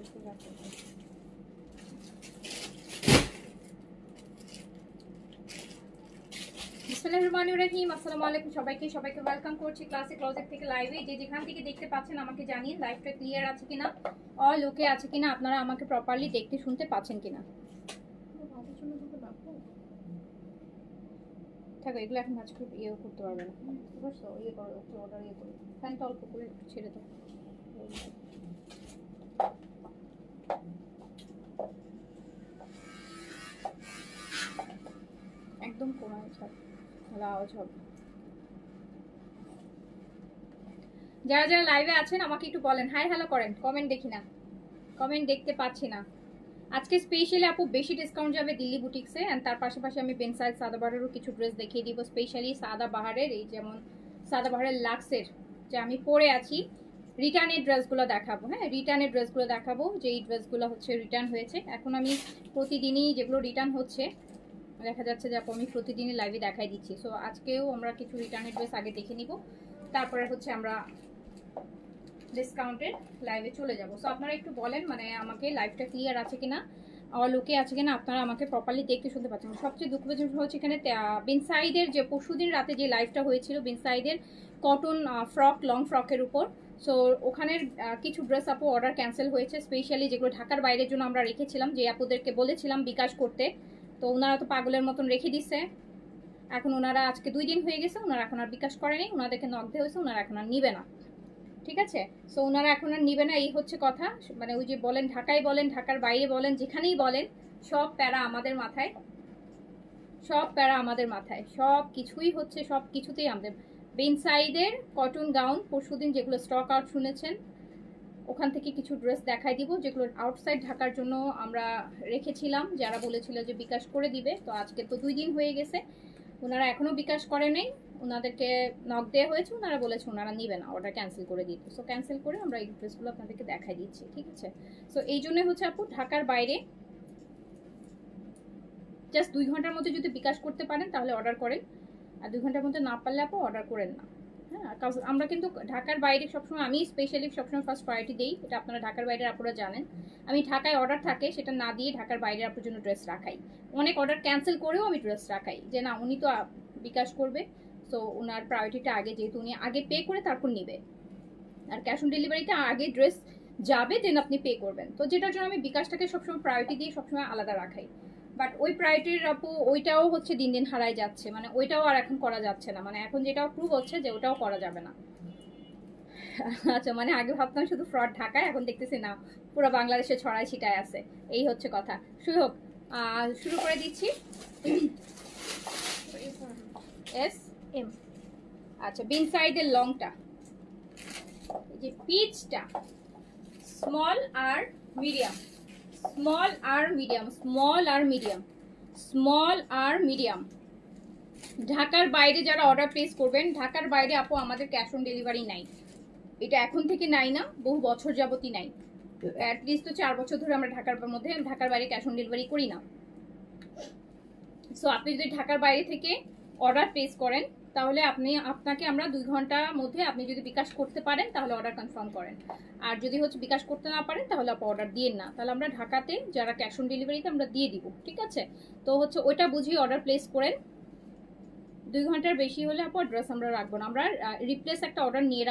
আসসালামু আলাইকুম সবাইকে ওয়েলকাম করছি ক্লাসিক ক্লোজেট থেকে লাইভে। যে যেখান থেকে দেখতে পাচ্ছেন আমাকে জানিয়ে লাইভটা ক্লিয়ার আছে কিনা, অল ওকে আছে কিনা, আপনারা আমাকে প্রপারলি দেখতে শুনতে পাচ্ছেন কিনা। থাকো, এগুলো এখন ভাজ করে ইয়ে করতে পারবে না, বুঝছো? ইয়ে করো, একটু অর্ডার ইয়ে করো, ফ্যানটা অল্প করে একটু ছেড়ে দাও। একদম কমায় ছাড়, তাহলে আওয়াজ হবে। যারা যারা লাইভে আছেন আমাকে একটু বলেন, হাই হ্যালো করেন। কমেন্ট দেখি না, কমেন্ট দেখতে পাচ্ছি না। আজকে স্পেশালি আপু বেশি ডিসকাউন্ট যাবে দিল্লি বুটিক্সে, অ্যান্ড তার পাশাপাশি আমি বেনসাইড সাদাবাহারেরও কিছু ড্রেস দেখিয়ে দিব। স্পেশালি সাদাবাহারের, এই যেমন সাদাবাহারের লাক্সের যে আমি পরে আছি, রিটার্নের ড্রেসগুলো দেখাবো। হ্যাঁ, রিটার্নের ড্রেসগুলো দেখাবো, যে এই ড্রেসগুলো হচ্ছে রিটার্ন হয়েছে। এখন আমি প্রতিদিনই যেগুলো রিটার্ন হচ্ছে দেখা যাচ্ছে যে আপু আমি প্রতিদিনই লাইভে দেখাই দিচ্ছি। সো আজকেও আমরা কিছু রিটার্নের ড্রেস আগে দেখে নিব, তারপরে হচ্ছে আমরা ডিসকাউন্টের লাইভে চলে যাব। সো আপনারা একটু বলেন মানে আমাকে লাইভটা ক্লিয়ার আছে কিনা, অল ওকে আছে কিনা, আপনারা আমাকে প্রপারলি দেখতে শুনতে পাচ্ছেন। সবচেয়ে দুঃখজনক হচ্ছে এখানে বিনসাইডের যে পরশুদিন রাতে যে লাইভটা হয়েছিল বিনসাইডের কটন ফ্রক, লং ফ্রকের উপর, সো ওখানের কিছু ড্রেস আপু অর্ডার ক্যান্সেল হয়েছে। স্পেশালি যেগুলো ঢাকার বাইরের জন্য আমরা রেখেছিলাম, যে আপুদেরকে বলেছিলাম বিকাশ করতে, তো ওনারা তো পাগলের মতন রেখে দিচ্ছে। এখন ওনারা আজকে 2 দিন হয়ে গেছে, ওনারা এখন আর বিকাশ করেনি, ওনাদেরকে নক দেওয়া হয়েছে, ওনারা এখন আর নিবে না। ঠিক আছে, সো ওনারা এখন আর নিবে না, এই হচ্ছে কথা। মানে ওই যে বলেন ঢাকায় বলেন, ঢাকার বাইরে বলেন, যেখানেই বলেন সব প্যারা আমাদের মাথায়, সব প্যারা আমাদের মাথায়, সব কিছুই হচ্ছে, সব কিছুতেই আমাদের। বেনসাইডের কটন গাউন পরশুদিন যেগুলো স্টক আউট শুনেছেন, ওখান থেকে কিছু ড্রেস দেখাই দিব যেগুলো আউটসাইড ঢাকার জন্য আমরা রেখেছিলাম, যারা বলেছিল যে বিকাশ করে দিবে। তো আজকে তো 2 দিন হয়ে গেছে, ওনারা এখনো বিকাশ করে নেই, ওনাদেরকে নক দেওয়া হয়েছে, ওনারা বলেছে ওনারা নিবে না, অর্ডার ক্যান্সেল করে দিতে। সো ক্যান্সেল করে আমরা এই ড্রেসগুলো আপনাদেরকে দেখাই দিচ্ছি। ঠিক আছে, সো এই জন্যই হচ্ছে আপু ঢাকার বাইরে জাস্ট 2 ঘন্টার মধ্যে যদি বিকাশ করতে পারেন তাহলে অর্ডার করেন, আর 2 ঘন্টার মধ্যে না পারলে আপু অর্ডার করেন না। হ্যাঁ, কারণ আমরা কিন্তু ঢাকার বাইরে সবসময়, আমি স্পেশালি সবসময় ফার্স্ট প্রায়োরিটি দিই, এটা আপনারা ঢাকার বাইরের আপনারা জানেন। আমি ঢাকায় অর্ডার থাকে সেটা না দিয়ে ঢাকার বাইরের আপনার জন্য ড্রেস রাখাই। অনেক অর্ডার ক্যান্সেল করেও আমি ড্রেস রাখাই, যে না উনি তো বিকাশ করবে, সো ওনার প্রায়োরিটিটা আগে, যেহেতু উনি আগে পে করে তারপর নিবে, আর ক্যাশ অন ডেলিভারিতে আগে ড্রেস যাবে দেন আপনি পে করবেন। তো যেটার জন্য আমি বিকাশটাকে সবসময় প্রায়োরিটি দিয়ে সবসময় আলাদা রাখাই। বাট ওই প্রায়োরিটির আপু ওইটাও হচ্ছে দিন দিন হারাই যাচ্ছে, মানে ওইটাও আর এখন করা যাচ্ছে না, মানে এখন যেটাও প্রুভ হচ্ছে যে ওটাও করা যাবে না। আচ্ছা, মানে আগে ভাবতাম শুধু ফ্রড ঢাকায়, এখন দেখতেছি না পুরো বাংলাদেশে ছড়াই ছিটায় আছে, এই হচ্ছে কথা। শুরু করে দিচ্ছি। এস এম, আচ্ছা বিনসাইডের লংটা, এই যে পিচটা স্মল আর মিডিয়াম, স্মল আর মিডিয়াম, স্মল আর মিডিয়াম, স্মল আর মিডিয়াম। ঢাকার বাইরে যারা অর্ডার প্লেস করবেন, ঢাকার বাইরে আপু আমাদের ক্যাশ অন ডেলিভারি নাই, এটা এখন থেকে নাই না, বহু বছর যাবতই নাই। অ্যাটলিস্ট তো 4 বছর ধরে আমরা ঢাকার বাইরে ক্যাশ অন ডেলিভারি করি না। সো আপনি যদি ঢাকার বাইরে থেকে অর্ডার প্লেস করেন তাহলে আপনাকে আমরা 2 ঘন্টার মধ্যে আপনি যদি বিকাশ করতে পারেন তাহলে অর্ডার কনফার্ম করেন, আর যদি হচ্ছে বিকাশ করতে না পারেন তাহলে আপনি অর্ডার দিয়েন না, তাহলে আমরা ঢাকাতে যারা ক্যাশ অন ডেলিভারিতে আমরা দিয়ে দিব। ঠিক আছে, তো হচ্ছে ওইটা বুঝিয়ে অর্ডার প্লেস করেন। 2 ঘন্টার বেশি হলে আপু ড্রেস আমরা রাখবো না, আমরা রিপ্লেস একটা অর্ডার নিয়ে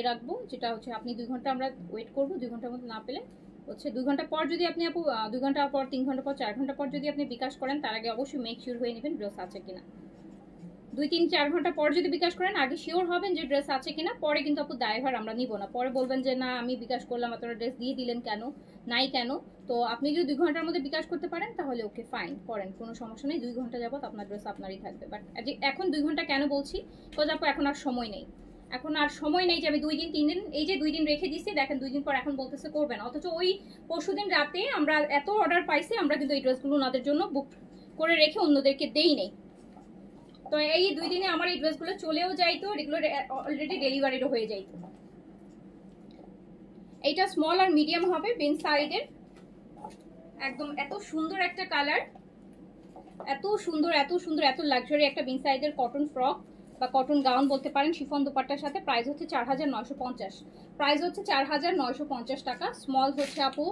রাখবো, যেটা হচ্ছে আপনি 2 ঘন্টা আমরা ওয়েট করবো, 2 ঘন্টার মধ্যে না পেলে হচ্ছে 2 ঘন্টা পর যদি আপনি আপু 2 ঘন্টা পর, 3 ঘন্টা পর, 4 ঘন্টা পর যদি আপনি বিকাশ করেন, তার আগে অবশ্যই মেক শিওর হয়ে নেবেন ড্রেস আছে কিনা। 2, 3, 4 ঘন্টা পর যদি বিকাশ করেন আগে শিওর হবেন যে ড্রেস আছে কিনা, পরে কিন্তু আপু দায়ভার আমরা নিব না, পরে বলবেন যে না আমি বিকাশ করলাম আপনারা ড্রেস দিয়ে দিলেন কেন, নাই কেন। তো আপনি যদি 2 ঘন্টার মধ্যে বিকাশ করতে পারেন তাহলে ওকে ফাইন করেন, কোনো সমস্যা নেই, 2 ঘন্টা যাবত আপনার ড্রেস আপনারই থাকবে। বাট এখন 2 ঘন্টা কেন বলছি, বিকজ আপু এখন আর সময় নেই, এখন আর সময় নেই যে আমি 2 দিন 3 দিন, এই যে 2 দিন রেখে দিচ্ছি দেখেন 2 দিন পর এখন বলতেছে করবে না, অথচ ওই পরশুদিন রাতে আমরা এত অর্ডার পাইছি, আমরা কিন্তু এই ড্রেসগুলো ওনাদের জন্য বুক করে রেখে অন্যদেরকে দেই নেই। তো এই 2 দিনে আমার এই ড্রেসগুলো চলেও যাইতো, এগুলো অলরেডি ডেলিভারিও হয়ে যাইতো। এইটা স্মল আর মিডিয়াম হবে বিনসাইডের, একদম এত সুন্দর একটা কালার, এত সুন্দর এত লাক্সারি একটা বিনসাইডের কটন ফ্রক, বা কটন গাউন বলতে পারেন, শিফন দুপাট্টার সাথে। প্রাইস হচ্ছে 4950, প্রাইস হচ্ছে 4950 টাকা। স্মল হচ্ছে আপু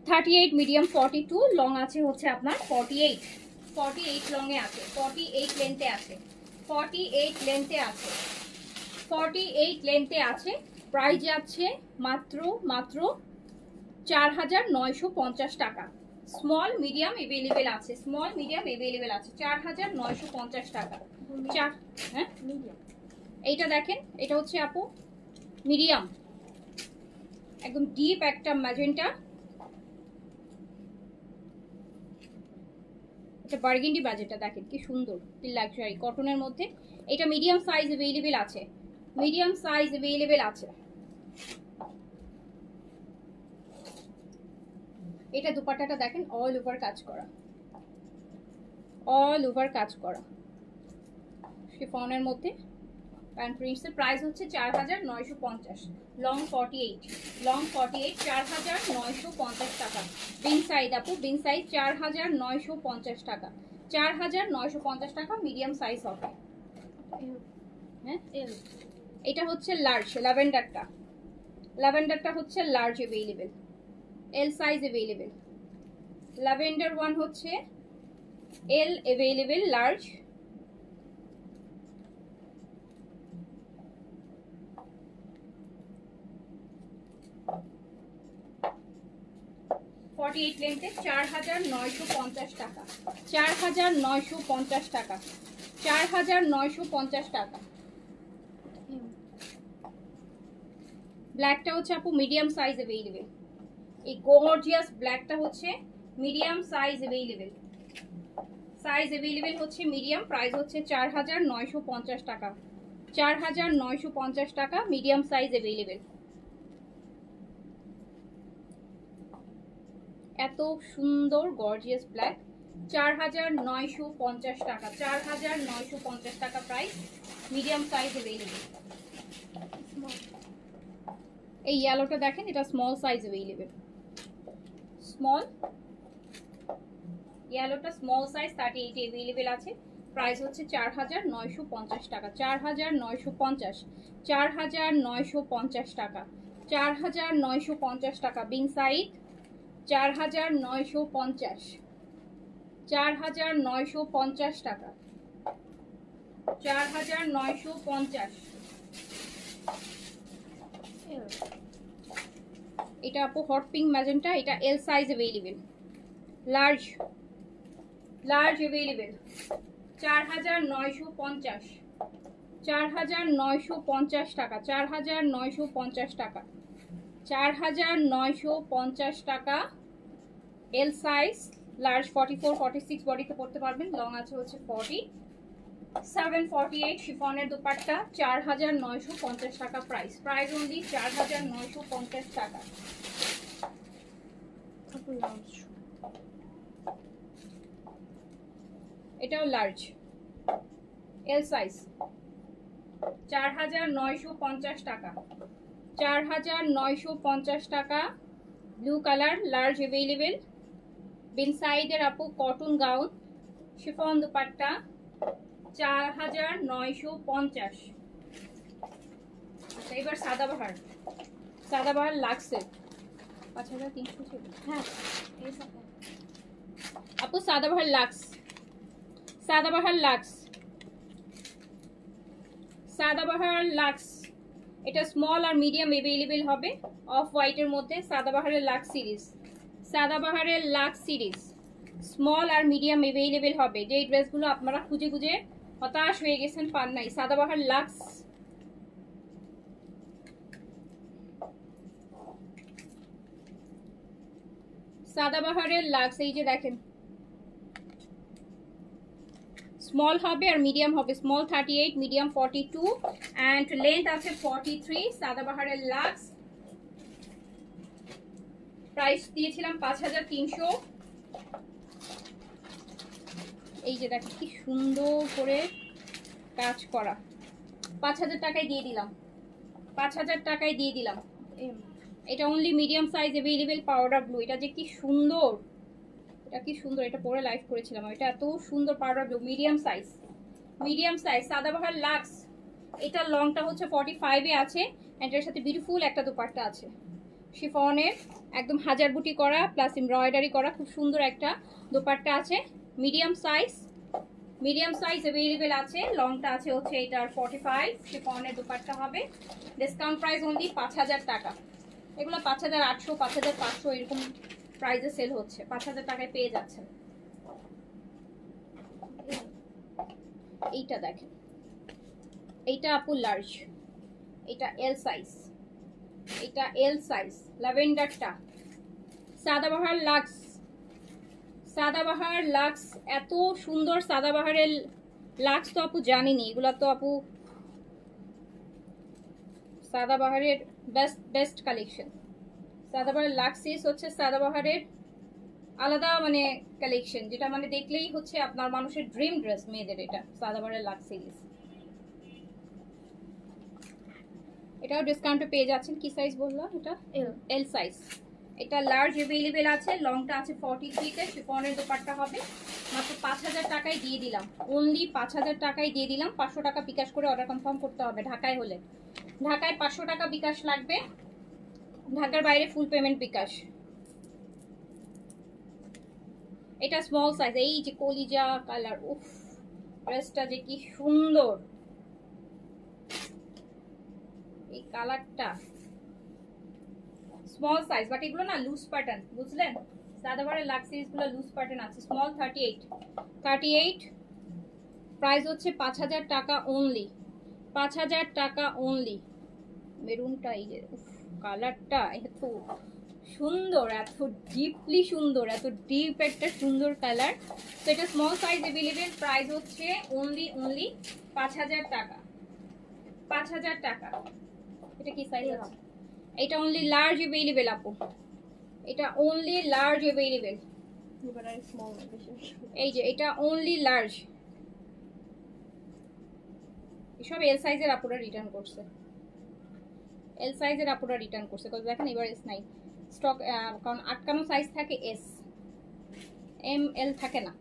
38, মিডিয়াম 42, লং আছে হচ্ছে আপনার 48 লংয়ে আছে, 48 লেন্থে আছে, 48 লেন্থে আছে, 48 লেন্থে আছে। প্রাইস যাচ্ছে মাত্র 4950 টাকা। স্মল মিডিয়াম এভেলেবেল আছে, স্মল মিডিয়াম এভেলেবেল আছে, 4950 টাকা। হ্যাঁ এইটা দেখেন, এটা হচ্ছে আপু মিডিয়াম, একদম ডিপ একটা ম্যাজেন্টা, এটা বার্গেন্ডি বাজেটটা দেখেন কি সুন্দর, কি লাক্সারি কটনের মধ্যে। এটা মিডিয়াম সাইজ এভেলেবেল আছে, মিডিয়াম সাইজ এভেলেবেল আছে। এটা দুপাট্টাটা দেখেন, অল ওভার কাজ করা, অল ওভার কাজ করা শিফনের মধ্যে প্যান্ট প্রিন্টসের। প্রাইস হচ্ছে 4950, লং 48, লং 48, 4950 টাকা। বিন সাইজ আপু, বিন সাইজ 4950 টাকা, 4950 টাকা মিডিয়াম সাইজ হবে। হ্যাঁ এটা হচ্ছে লার্জ, ল্যাভেন্ডারটা, ল্যাভেন্ডারটা হচ্ছে large available, L size available. Lavender one হচ্ছে এল এভেলেবেল, লার্জ। লেন্থে 4950 টাকা, 4950 টাকা, 4950 টাকা। ব্ল্যাকটা হচ্ছে আপু মিডিয়াম সাইজ এভেলেবেল, এই গর্জিয়াস ব্ল্যাকটা হচ্ছে medium size available, size available হচ্ছে মিডিয়াম। প্রাইস হচ্ছে 4950 টাকা, 4950 টাকা মিডিয়াম সাইজ এভেলেবেল। এত সুন্দর গর্জিয়াস ব্ল্যাক, 4950 টাকা, 4950 টাকা প্রাইস, মিডিয়াম সাইজ এভেলেবেল। এই ইয়েলোটা দেখেন, এটা স্মল সাইজ এভেলেবেল, স্মল ইয়েলোটা স্মল সাইজ 38 এভেলেবেল আছে। প্রাইস হচ্ছে 4950 টাকা, 4950, 4950 টাকা, 4950 টাকা। বিন সাইড 4950, 4950 টাকা, 4950। এটা আপু হট পিঙ্ক ম্যাজেন্টা, এটা L size available, large, large available, 4950, 4950 টাকা, 4950 টাকা, 4950 টাকা। এল সাইজ, লার্জ 44, 46 বডিতে পড়তে পারবেন, লং আছে হচ্ছে 47, 48। শিফনের দুপাট্টা 4950 টাকা প্রাইস, প্রাইস অনলি 4950 টাকা। এটাও লার্জ, এল সাইজ, 4950 টাকা, 4950 টাকা। Blue colour, large available. বিন সাইডের আপু কটন গাউন, শিফন দুপাট্টা 4950। আচ্ছা এবার সাদাবাহার, সাদাবাহার লাক্সের 5300 ছিল। হ্যাঁ আপু Sadabahar Lux, Sadabahar Lux, Sadabahar Lux. এটা স্মল আর মিডিয়াম এভেলেবেল হবে, অফ হোয়াইটের মধ্যে। সাদাবাহারের লাক্স সিরিজ, সাদাবাহারের লাক্স সিরিজ স্মল আর মিডিয়াম এভেলেবেল হবে। যে ড্রেসগুলো আপনারা খুঁজে খুঁজে হতাশ হয়ে গেছেন, পান নাই, সাদাবাহার লাক্স। সাদাবাহারের লাক্স, এই যে দেখেন স্মল হবে আর মিডিয়াম হবে, স্মল 38, মিডিয়াম 42 অ্যান্ড লেন্থ আছে 43। সাদাবাহারের লাক্স, প্রাইস দিয়েছিলাম 5300। এই যে দেখেন কি সুন্দর করে কাজ করা, 5000 টাকায় দিয়ে দিলাম, 5000 টাকায় দিয়ে দিলাম। এটা only medium size available, powder blue. এটা যে কি সুন্দর, এটা কি সুন্দর, এটা পরে লাইভ করেছিলাম, এটা এত সুন্দর powder blue, medium size, medium size Sadabahar Lux, এটা লংটা হচ্ছে 45 এ আছে, এটার সাথে বিউটিফুল একটা দোপাট্টা আছে শিফনের, একদম হাজার বুটি করা প্লাস এমব্রয়ডারি করা, খুব সুন্দর একটা দোপাট্টা আছে। মিডিয়াম সাইজ অ্যাভেলেবেল আছে, লংটা আছে হচ্ছে এটার 45, শিফনের দোপাট্টা হবে। ডিসকাউন্ট প্রাইস অনলি 5000 টাকা। এগুলো 5800 5500 এরকম প্রাইসে সেল হচ্ছে, 5000 টাকায় পেয়ে যাচ্ছেন। এইটা দেখেন, এইটা আপু লার্জ, এটা এল সাইজ, এটা এল সাইজ ল্যাভেন্ডারটা। সাদাবাহার লাক্স এত সুন্দর, সাদাবাহারের লাক্স তো আপু জানিনি, এগুলা তো আপু সাদাবাহারের বেস্ট কালেকশন। সাদাবাহারের লাক্স সিরিজ হচ্ছে সাদাবাহারের আলাদা মানে কালেকশন, যেটা মানে দেখলেই হচ্ছে আপনার মানুষের ড্রিম ড্রেস মেয়েদের, এটা সাদাবাহারের লাক্স সিরিজ। এটাও ডিসকাউন্টে পেয়ে যাচ্ছেন। কি সাইজ বললাম? এটা এল সাইজ। এটা লার্জ অ্যাভেলেবেল আছে, লংটা আছে 43 তে, শিফনের দোপাট্টা হবে। মাত্র 5000 টাকায় দিয়ে দিলাম, অনলি 5000 টাকায় দিয়ে দিলাম। 500 টাকা বিকাশ করে অর্ডার কনফার্ম করতে হবে। ঢাকায় হলে, ঢাকায় 500 টাকা বিকাশ লাগবে, ঢাকার বাইরে ফুল পেমেন্ট বিকাশ। এটা স্মল সাইজ, এই যে কলিজা কালার, উফ ড্রেসটা যে কি সুন্দর, এই কালারটা স্মল সাইজ, বাট এগুলো না লুজ প্যাটার্ন, বুঝলেন? সাদাবাহারের লাক্স সিরিজগুলো লুজ প্যাটার্ন আছে। স্মল 38 প্রাইস হচ্ছে 5000 টাকা অনলি, 5000 টাকা অনলি। মেরুনটা এই যে কালারটা এত সুন্দর, এত ডিপলি সুন্দর, এত ডিপ একটা সুন্দর কালার। তো এটা স্মল সাইজ অ্যাভেলেবেল, প্রাইস হচ্ছে অনলি 5000 টাকা, 5000 টাকা। এটা কি সাইজ আছে? এটা অনলি লার্জ অ্যাভেলেবেল আপু, এটা অনলি লার্জ অ্যাভেলেবেল। এই যে এটা অনলি লার্জ, এসব এল সাইজের আপুরা রিটার্ন করছে, এল সাইজের আপুরা রিটার্ন করছে, কারণ দেখেন এবার এস নাই স্টক, কারণ আটকানো সাইজ থাকে এস, এম এল থাকে না,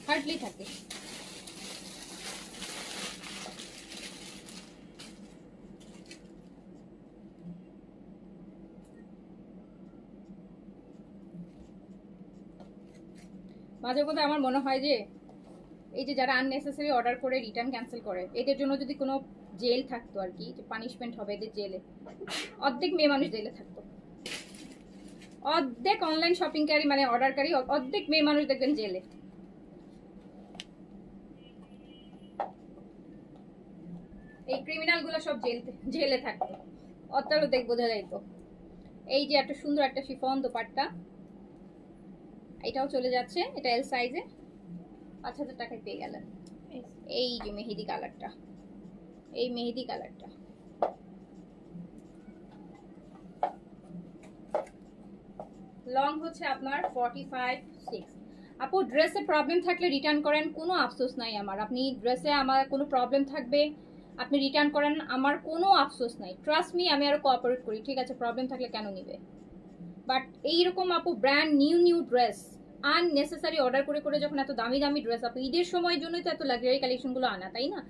হার্ডলি থাকে। মাঝে মধ্যে আমার মনে হয় যে এই যে যারা আননেসেসারি অর্ডার করে রিটার্ন ক্যান্সেল করে, এদের জন্য যদি কোনো জেল থাকতো আর কি, যে পানিশমেন্ট হবে এদের জেলে, অর্ধেক মেয়ে মানুষ জেলে থাকতো, অর্ধেক অনলাইন শপিংকারী মানে অর্ডারকারী, অর্ধেক মেয়ে মানুষ দেখবেন জেলে। এই ক্রিমিনালগুলো সব জেলে থাকতো, অতটাও দেখ বোঝা যাইতো। এই যে একটা সুন্দর একটা শিফন দোপাট্টা, এটাও চলে যাচ্ছে, এটা এল সাইজে, 5000 টাকায় পেয়ে গেলেন। এই যে মেহেদি কালারটা, এই মেহেদি কালারটা লং হচ্ছে আপনার 45-6। আপু ড্রেসে প্রবলেম থাকলে রিটার্ন করেন, কোনো আফসোস নাই আমার। আপনি ড্রেসে আমার কোনো প্রবলেম থাকবে, আপনি রিটার্ন করেন, আমার কোনো আফসোস নাই। ট্রাস্ট মি, আমি আরো কোঅপারেট করি, ঠিক আছে? প্রবলেম থাকলে কেন নিবে? বাট এইরকম আপু brand new dress unnecessary order করে করে যখন এত দামি দামি ড্রেস, আপু ঈদের সময়ের জন্যই তো এত লাক্সারি কালেকশনগুলো আনা, তাই না?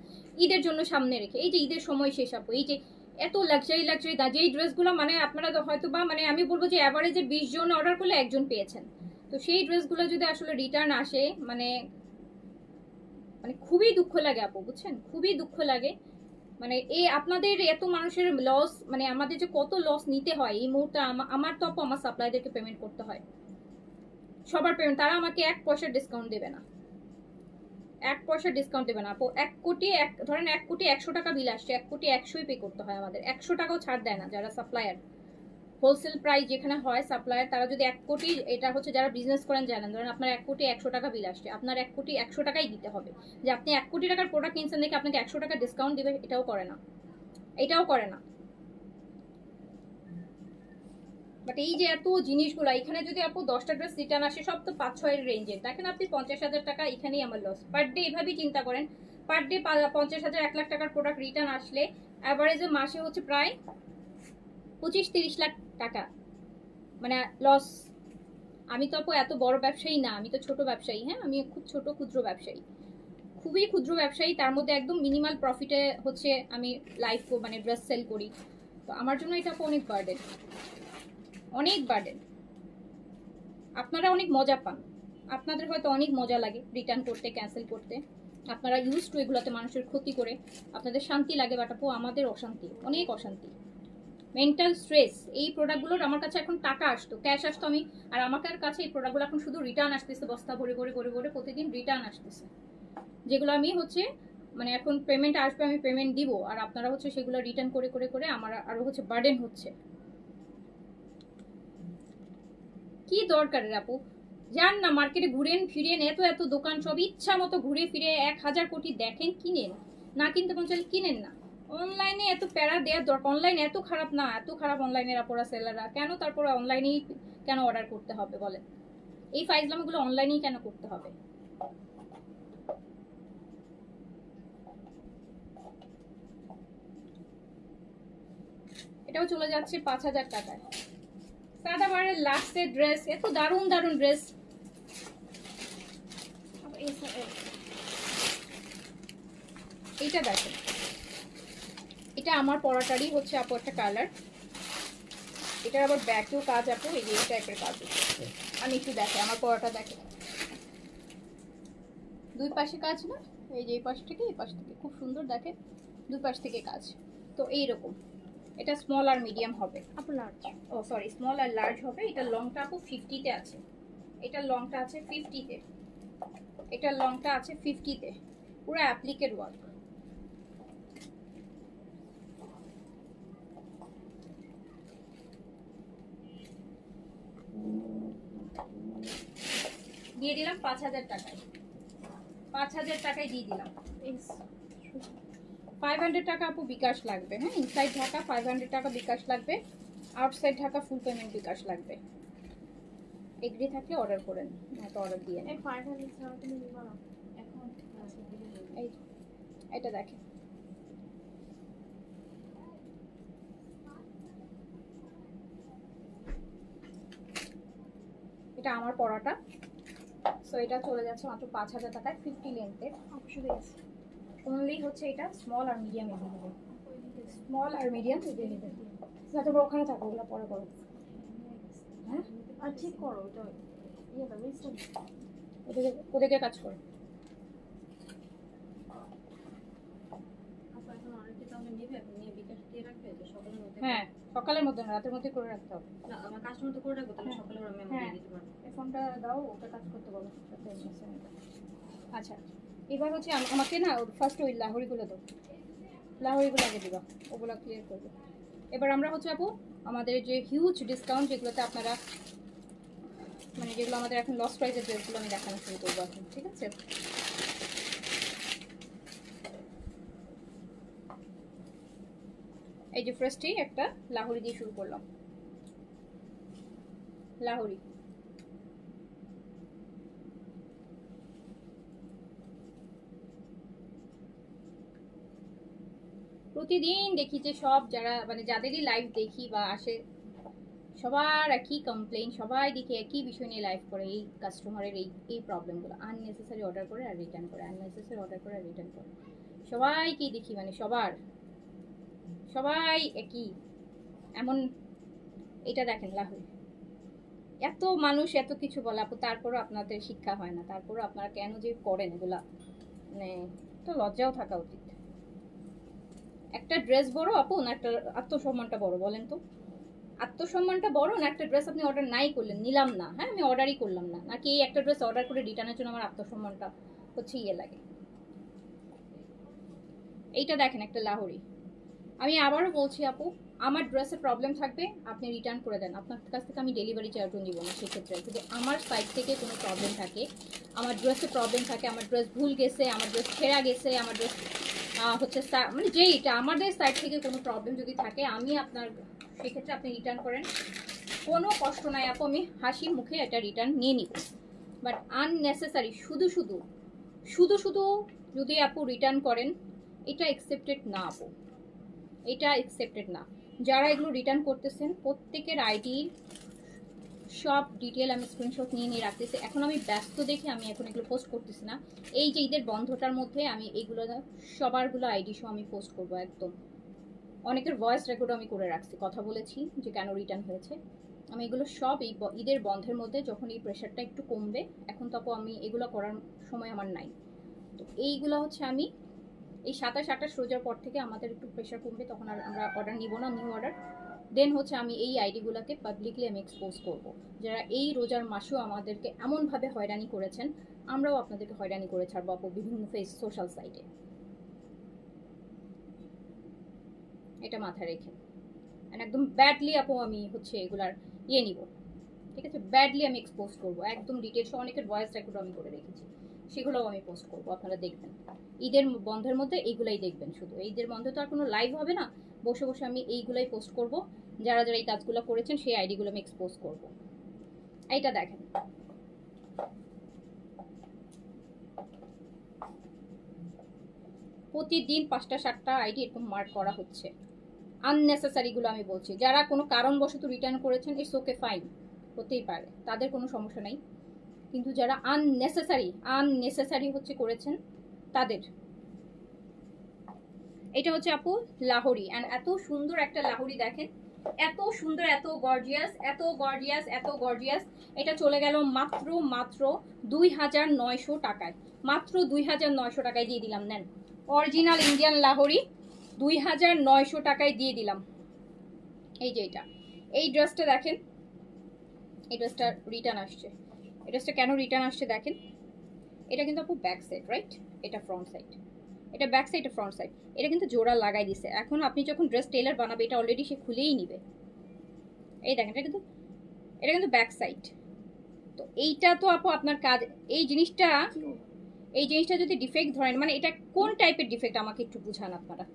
ঈদের জন্য সামনে রেখে, এই যে ঈদের সময় শেষ আপু, এই যে এত লাক্সারি যেই ড্রেসগুলো মানে আপনারা হয়তো বা মানে আমি বলবো যে অ্যাভারেজে 20 জন অর্ডার করলে একজন পেয়েছেন। তো সেই ড্রেসগুলো যদি আসলে রিটার্ন আসে, মানে মানে খুবই দুঃখ লাগে আপু, বুঝছেন? খুবই দুঃখ লাগে। মানে এই আপনাদের এত মানুষের লস, মানে আমাদের যে কত লস নিতে হয় এই মুহূর্তে। আমার তো আপু আমার সাপ্লাইদেরকে পেমেন্ট করতে হয়, সবার পেমেন্ট, তারা আমাকে 1 পয়সা ডিসকাউন্ট দেবে না, 1 পয়সা ডিসকাউন্ট দেবে না আপু। 1 কোটি ধরেন 1 কোটি 100 টাকা বিল আসছে, 1 কোটি 100ই পে করতে হয় আমাদের, 100 টাকাও ছাড় দেয় না যারা সাপ্লায়ার। হোলসেল প্রাইস যেখানে হয় সাপ্লায়ার, তারা যদি 1 কোটি, এটা হচ্ছে যারা বিজনেস করেন জানেন, ধরেন আপনার 1 কোটি 100 টাকা বিল আসছে, আপনার 1 কোটি 100 টাকাই দিতে হবে। যে আপনি 1 কোটি টাকার প্রোডাক্ট কিনছেন দেখে আপনাকে 100 টাকা ডিসকাউন্ট দিবে, এটাও করে না, এটাও করে না। বাট এই যে এত জিনিসগুলো, এখানে যদি আপু 10টা ড্রেস রিটার্ন আসে, সব তো 5-6 রেঞ্জের, দেখেন আপনি 50,000 টাকা এখানেই আমার লস পার ডে। এভাবেই চিন্তা করেন, পার ডে 50,000 1 লাখ টাকার প্রোডাক্ট রিটার্ন আসলে অ্যাভারেজে মাসে হচ্ছে প্রায় 25-30 লাখ টাকা মানে লস। আমি তো আপু এত বড় ব্যবসায়ী না, আমি তো ছোট ব্যবসায়ী, হ্যাঁ আমি খুব ছোট ক্ষুদ্র ব্যবসায়ী, খুবই ক্ষুদ্র ব্যবসায়ী, তার মধ্যে একদম মিনিমাল প্রফিটে হচ্ছে আমি লাইফ মানে ড্রেস সেল করি। তো আমার জন্য এটা অনেক বার্ডেন, অনেক বার্ডেন। আপনারা অনেক মজা পান, আপনাদের হয়তো অনেক মজা লাগে রিটার্ন করতে, ক্যান্সেল করতে, আপনারা ইউজ টু এগুলোতে মানুষের ক্ষতি করে আপনাদের শান্তি লাগে, বাট আপু আমাদের অশান্তি, অনেক অশান্তি, মেন্টাল স্ট্রেস। এই প্রোডাক্টগুলোর আমার কাছে এখন টাকা আসতো, ক্যাশ আসতো, আমি আর আমার কাছে এই প্রোডাক্টগুলো এখন শুধু রিটার্ন আসতেছে, বস্তা ভরে ভরে ভরে ভরে প্রতিদিন রিটার্ন আসতেছে, যেগুলো আমি হচ্ছে মানে এখন পেমেন্ট আসবে, আমি পেমেন্ট দিব, আর আপনারা হচ্ছে সেগুলো রিটার্ন করে করে করে আমার আরো হচ্ছে বার্ডেন হচ্ছে। কি দরকার আপু, যান না মার্কেটে, ঘুরেন ফিরেন, এত এত দোকান, সব ইচ্ছা মতো ঘুরে ফিরে 1000 কোটি দেখেন, কিনেন, না কিনতে মন চাইলে কিনেন না। অনলাইনে এত প্যারা দেওয়ার দরকার, অনলাইন এত খারাপ না, এত খারাপ অনলাইনের আপুরা সেলাররা, কেন তারপরে অনলাইনেই কেন অর্ডার করতে হবে বলেন? এই ফাইজলামগুলো অনলাইনেই কেন করতে হবে? এটাও চলে যাচ্ছে 5000 টাকায়। সাদাবারের লাক্সের ড্রেস, এত দারুণ দারুণ ড্রেস। এইটা দেখেন, এটা আমার পরাটারই হচ্ছে আপু একটা কালার, এটার আবার ব্যাকেও কাজ আপু, এই যে এই টাইপের কাজ। আমি একটু দেখে আমার পরাটা দেখে, দুই পাশে কাজ না, এই যে এই পাশ থেকে এই পাশ থেকে খুব সুন্দর দেখে, দুই পাশ থেকে কাজ। তো এইরকম এটা স্মল আর মিডিয়াম হবে আপু, লার্জ, ও সরি স্মল আর লার্জ হবে। এটা লংটা আপু 50-তে আছে, এটার লংটা আছে 50-তে, এটার লংটা আছে 50-তে, পুরো অ্যাপ্লিকেড ওয়ার্ক। দিয়ে দিলাম 5000 টাকায়, 5000 টাকায় দিয়ে দিলাম। 500 টাকা আপু বিকাশ লাগবে, হ্যাঁ ইনসাইড ঢাকা 500 টাকা বিকাশ লাগবে, আউটসাইড ঢাকা ফুল পেমেন্ট বিকাশ লাগবে। এগ্রি থাকলে অর্ডার করেন, নয়তো অর্ডার দিয়ে নেন। এই এটা দেখেন, এটা আমার পরাটা। সো এটা চলে যাচ্ছে মাত্র 5000 টাকায়, 50 লেন্থের অনলি হচ্ছে। এটা স্মল আর মিডিয়াম এভেলেবল, স্মল আর মিডিয়াম এভেলেবল। যাতে ওখানে থাকো, ওগুলো পরে করো, হ্যাঁ আর ঠিক করো, ওটা ইয়েটা ওদেরকে কাজ করো। হ্যাঁ সকালের মধ্যে না, রাতের মধ্যে করে রাখতে হবে। না আমার কাস্টমার তো করে রাখবো, তাহলে সকালে ওরা মেমো দিয়ে দিতে পারবে। এই ফোনটা দাও, ওটা কাজ করতে বলো। আচ্ছা এবার হচ্ছে আমাকে না ফার্স্ট ওই লাহোরিগুলো দাও, লাহোরিগুলো আগে দিবা, ওগুলো ক্লিয়ার করবে। এবার আমরা হচ্ছে আপু আমাদের যে হিউজ ডিসকাউন্ট, যেগুলোতে আপনারা মানে যেগুলো আমাদের এখন লস প্রাইসের ড্রেসগুলো আমি দেখানো শুরু করবো এখন, ঠিক আছে? এই যে ফার্স্টেই একটা লাহোরি দিয়ে শুরু করলাম, লাহোরি। প্রতিদিন দেখি যে সব যারা মানে যাদেরই লাইভ দেখি বা আসে, সবার একই কমপ্লেইন, সবাই দেখি একই বিষয় নিয়ে লাইভ করে, এই কাস্টমারের এই প্রবলেমগুলো, আননেসেসারি অর্ডার করে আর রিটার্ন করে, আননেসেসারি অর্ডার করে আর রিটার্ন করে, সবাইকেই দেখি মানে সবাই একই এমন। এটা দেখেন লাহোরি, এত মানুষ এত কিছু বলে আপু, তারপরও আপনাদের শিক্ষা হয় না, তারপরও আপনারা কেন যে করেন এগুলা, মানে তো লজ্জাও থাকা উচিত। একটা ড্রেস বড় আপু না একটা আত্মসম্মানটা বড়, বলেন তো? আত্মসম্মানটা বড় না একটা ড্রেস আপনি অর্ডার নাই করলেন, নিলাম না, হ্যাঁ আমি অর্ডারই করলাম না, নাকি এই একটা ড্রেস অর্ডার করে রিটার্নের জন্য আমার আত্মসম্মানটা হচ্ছে ইয়ে লাগে? এইটা দেখেন একটা লাহোরি, আমি আবারও বলছি আপু, আমার ড্রেসে প্রবলেম থাকবে আপনি রিটার্ন করে দেন, আপনার কাছ থেকে আমি ডেলিভারি চার্জও নিব না। সেক্ষেত্রে যদি আমার সাইড থেকে কোনো প্রবলেম থাকে, আমার ড্রেসে প্রবলেম থাকে, আমার ড্রেস ভুল গেছে, আমার ড্রেস ছেঁড়া গেছে, আমার ড্রেস হচ্ছে মানে যেইটা আমাদের সাইড থেকে কোনো প্রবলেম যদি থাকে, আমি আপনার সেক্ষেত্রে আপনি রিটার্ন করেন, কোনো কষ্ট নাই আপু, আমি হাসি মুখে এটা রিটার্ন নিয়ে নিব। বাট আননেসেসারি শুধু শুধু যদি আপু রিটার্ন করেন, এটা অ্যাকসেপ্টেড না আপু, এটা অ্যাকসেপ্টেড না। যারা এগুলো রিটার্ন করতেছেন প্রত্যেকের আইডি সব ডিটেল আমি স্ক্রিনশট নিয়ে নিয়ে রাখতেছি। এখন আমি ব্যস্ত দেখে আমি এখন এগুলো পোস্ট করতেছি না। এই যে ঈদের বন্ধটার মধ্যে আমি এইগুলো সবারগুলো আইডি সহ আমি পোস্ট করব একদম। অনেকের ভয়েস রেকর্ডও আমি করে রাখছি, কথা বলেছি যে কেন রিটার্ন হয়েছে। আমি এগুলো সব এই ঈদের বন্ধের মধ্যে যখন এই প্রেশারটা একটু কমবে, এখন তো আমি এগুলো করার সময় আমার নাই। তো এইগুলো হচ্ছে আমি এই 27-28 রোজার পর থেকে আমাদের একটু প্রেশার কমবে, তখন আর আমরা অর্ডার নিব না, নিউ অর্ডার। দেন হচ্ছে আমি এই আইডিগুলোকে পাবলিকলি আমি এক্সপোজ করব, যারা এই রোজার মাসেও আমাদেরকে এমনভাবে হয়রানি করেছেন, আমরাও আপনাদেরকে হয়রানি করে ছাড়বো আপু বিভিন্ন সোশ্যাল সাইটে। এটা মাথায় রেখে একদম ব্যাডলি আপু আমি হচ্ছে এগুলার নিব, ঠিক আছে? ব্যাডলি আমি এক্সপোজ করবো একদম ডিটেলস। অনেকের ভয়েস রেকর্ড আমি করে রেখেছি, সেগুলোও আমি পোস্ট করবো, আপনারা দেখবেন। ঈদের বন্ধের মধ্যে এইগুলাই দেখবেন শুধু। ঈদের বন্ধে তো আর কোনো লাইভ হবে না, বসে বসে আমি এইগুলাই পোস্ট করব। যারা যারা এই কাজগুলো করেছেন সেই আইডিগুলো আমি এক্সপোজ করব। এইটা দেখেন, প্রতিদিন 5টা 7টা আইডি এরকম মার্ক করা হচ্ছে। আননেসেসারিগুলো আমি বলছি, যারা কোনো কারণবশত রিটার্ন করেছেন ইটস ওকে, ফাইন, হতেই পারে, তাদের কোনো সমস্যা নাই। কিন্তু যারা আননেসেসারি হচ্ছে করেছেন তাদের। এটা হচ্ছে আপু লাহোরি, অ্যান্ড এত সুন্দর একটা লাহোরি দেখেন, এত সুন্দর, এত গর্জিয়াস, এত গর্জিয়াস, এত গর্জিয়াস। এটা চলে গেল মাত্র মাত্র 2900 টাকায়, মাত্র 2900 টাকায় দিয়ে দিলাম। নেন, অরিজিনাল ইন্ডিয়ান লাহোরি 2900 টাকায় দিয়ে দিলাম। এই যে এটা, এই ড্রেসটা দেখেন, এই ড্রেসটা রিটার্ন আসছে। এই ড্রেসটা কেন রিটার্ন আসছে দেখেন, এটা কিন্তু আপু ব্যাক সাইড, রাইট? এটা ফ্রন্ট সাইড, এটা ব্যাক সাইড, এটা ফ্রন্ট সাইড। এটা কিন্তু জোড়া লাগাই দিছে। এখন আপনি যখন ড্রেস টেলার বানাবে, এটা অলরেডি সে খুলেই নিবে। এই দেখেন, এটা কিন্তু ব্যাক সাইড। তো এইটা তো আপু আপনার কাজ, এই জিনিসটা যদি ডিফেক্ট ধরেন, মানে এটা কোন টাইপের ডিফেক্ট আমাকে একটু বুঝান আপনারা।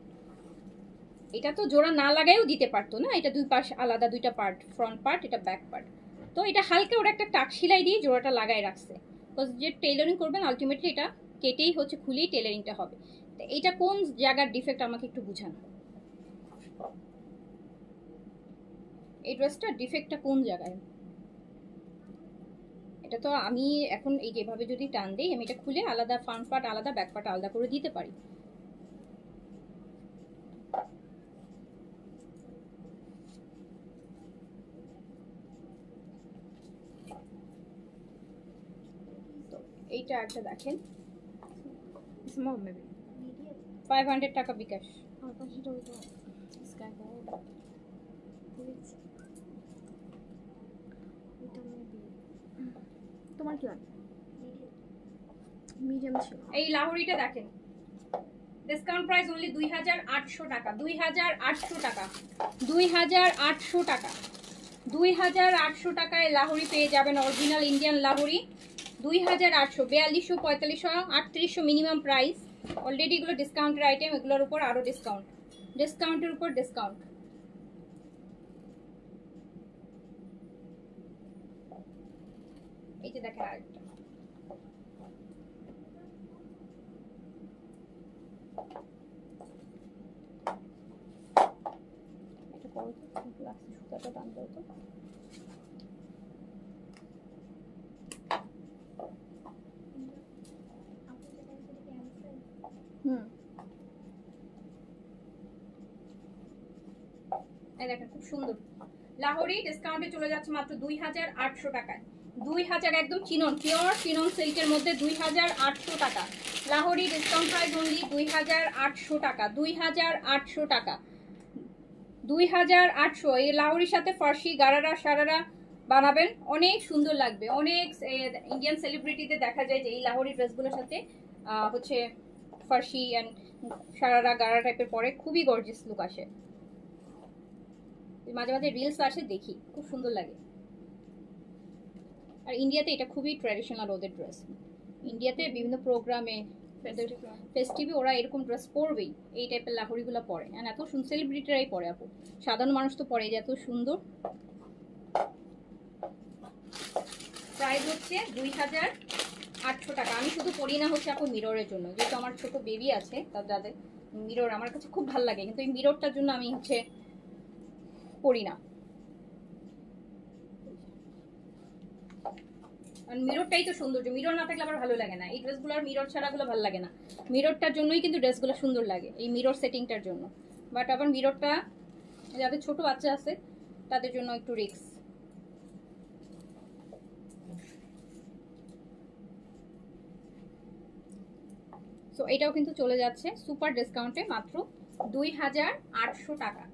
এটা তো জোড়া না লাগাইও দিতে পারতো না, এটা দুই পাশ আলাদা, দুইটা পার্ট, ফ্রন্ট পার্ট, এটা ব্যাক পার্ট। তো এটা হালকা ওরা একটা টাক সেলাই দিয়ে জোড়াটা লাগাই রাখছে, বিকজ যে টেলারিং করবেন আলটিমেটলি এটা কেটেই হচ্ছে, খুলেই টেলারিংটা হবে। তো এইটা কোন জায়গার ডিফেক্ট আমাকে একটু বুঝান। এই ড্রেসটা ডিফেক্টটা কোন জায়গায়? এটা তো আমি এখন এই যেভাবে যদি টান দিই, আমি এটা খুলে আলাদা ফ্রন্ট পার্ট আলাদা, ব্যাক পার্ট আলাদা করে দিতে পারি। তো এইটা একটা দেখেন, 500 টাকা বিকাশ। তোমার কি হয়? মিডিয়াম ছিল। এই লাহোরিটা দেখেন, ডিসকাউন্ট প্রাইস অনলি 2800 টাকা, 2800 টাকা, 2800 টাকা, 2800 টাকায় লাহোরি পেয়ে যাবেন, original Indian Lahori 2800, 4200, 4500, 3800 minimum price. Already এগুলো ডিসকাউন্টের আইটেম, এগুলোর উপর আরো ডিসকাউন্ট, ডিসকাউন্টের উপর ডিসকাউন্ট। এই যে দেখেন আরেকটা, সুতাটা টান দাও তো। এই দেখেন খুব সুন্দর লাহোরি, ডিসকাউন্টে চলে যাচ্ছে মাত্র 2800 টাকায়। 2000 একদম চিনন, পিওর চিনন সিল্কের মধ্যে 2800 টাকা লাহোরি, ডিসকাউন্ট প্রাইস অনলি 2800 টাকা, 2800 টাকা, 2800। এই লাহোরির সাথে ফার্সি গারারা সারারা বানাবেন, অনেক সুন্দর লাগবে। অনেক ইন্ডিয়ান সেলিব্রিটিতে দেখা যায় যে এই লাহোরি ড্রেসগুলোর সাথে হচ্ছে ফার্সি অ্যান্ড সারারা গারা টাইপের পরে, খুবই গর্জিয়াস লুক আসে। মাঝে মাঝে রিলস আসে, দেখি, খুব সুন্দর লাগে। আর ইন্ডিয়াতে এটা খুবই ট্র্যাডিশনাল ওদের ড্রেস। ইন্ডিয়াতে বিভিন্ন প্রোগ্রামে, ফেস্টিভে ওরা এরকম ড্রেস পরবেই, এই টাইপের লাহোরিগুলো পরে। অ্যান্ড এত সেলিব্রিটিরাই পরে আপু, সাধারণ মানুষ তো পরে, এত সুন্দর। প্রাইস হচ্ছে 2800 টাকা। আমি শুধু পরি না হচ্ছে আপু মিররের জন্য, যেহেতু আমার ছোট বেবি আছে, তার যাদের মিরর আমার কাছে খুব ভালো লাগে, কিন্তু এই মিররটার জন্য আমি হচ্ছে পরি না। কারণ মিররটাই তো সৌন্দর্য, মিরর না থাকলে আবার ভালো লাগে না। এই ড্রেসগুলো আর মিরর ছাড়াগুলো ভালো লাগে না, মিররটার জন্যই কিন্তু ড্রেসগুলো সুন্দর লাগে, এই মিরর সেটিংটার জন্য। বাট আবার মিররটা যাদের ছোট বাচ্চা আছে তাদের জন্য একটু রিস্ক। সো এটাও কিন্তু চলে যাচ্ছে সুপার ডিসকাউন্টে মাত্র 2800 টাকা,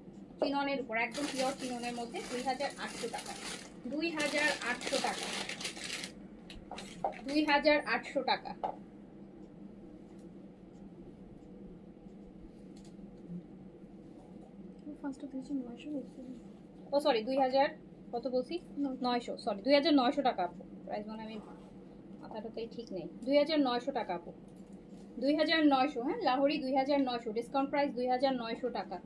চিননের উপর, একদম পিওর চিননের মধ্যে 2800 টাকা, 2800 টাকা, 2800 টাকা। ও সরি 2000 কত বলছি, 900, সরি 2900 টাকা আপু প্রাইস, মানে আমি মাথাটাতেই ঠিক নেই। 2900 টাকা আপু, 2900, হ্যাঁ লাহোরি 2900, ডিসকাউন্ট প্রাইস 2900 টাকা,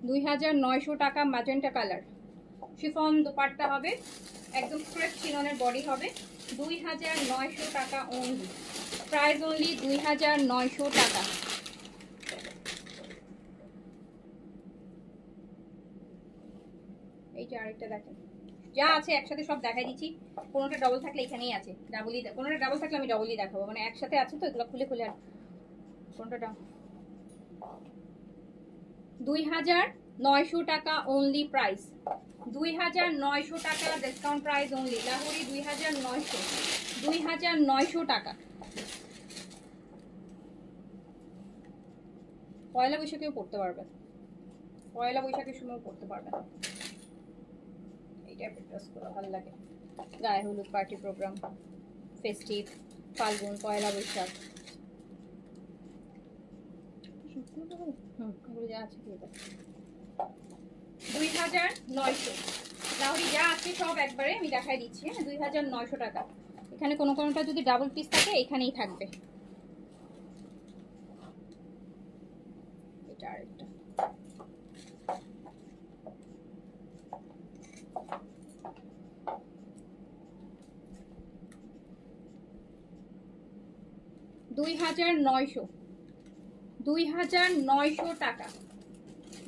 2900 টাকা। ম্যাজেন্টা কালার শিফন দোপাট্টা হবে, একদম ক্রেপ চিননের বডি হবে, 2900 টাকা অনলি, প্রাইস অনলি 2900 টাকা। এই যে আরেকটা দেখেন, যা আছে একসাথে সব দেখাই দিচ্ছি, কোনোটা ডবল থাকলে এখানেই আছে, ডাবলই, কোনোটা ডাবল থাকলে আমি ডবলই দেখাবো, মানে একসাথে আছে তো এগুলো খুলে খুলে। আর কোনটা 2900 টাকা অনলি প্রাইস, 2900 টাকা ডিসকাউন্ট প্রাইস অনলি, লাহোরি 2900, 2900 টাকা। পয়লা বৈশাখেও পড়তে পারবেন, পয়লা বৈশাখের সময় পড়তে পারবেন, এই টাইপের ড্রেসগুলো ভালো লাগে, গায়ে হলুদ, পার্টি প্রোগ্রাম, ফেস্টিভ, ফাল্গুন, পয়লা বৈশাখ, যা আছে 2900, লাহোরি যা আছে সব একবারে আমি দেখাই দিচ্ছি, হ্যাঁ 2900 টাকা। এখানে কোনো কোনোটা যদি ডাবল পিস থাকে এখানেই থাকবে। এটা আরেকটা, দুই হাজার 2900 টাকা,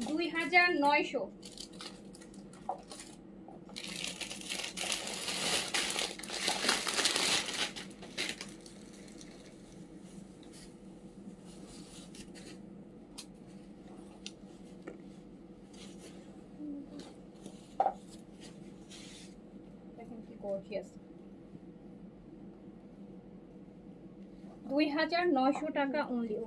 2900। দেখেন কি গর্জিয়াস, 2900 টাকা অনলি।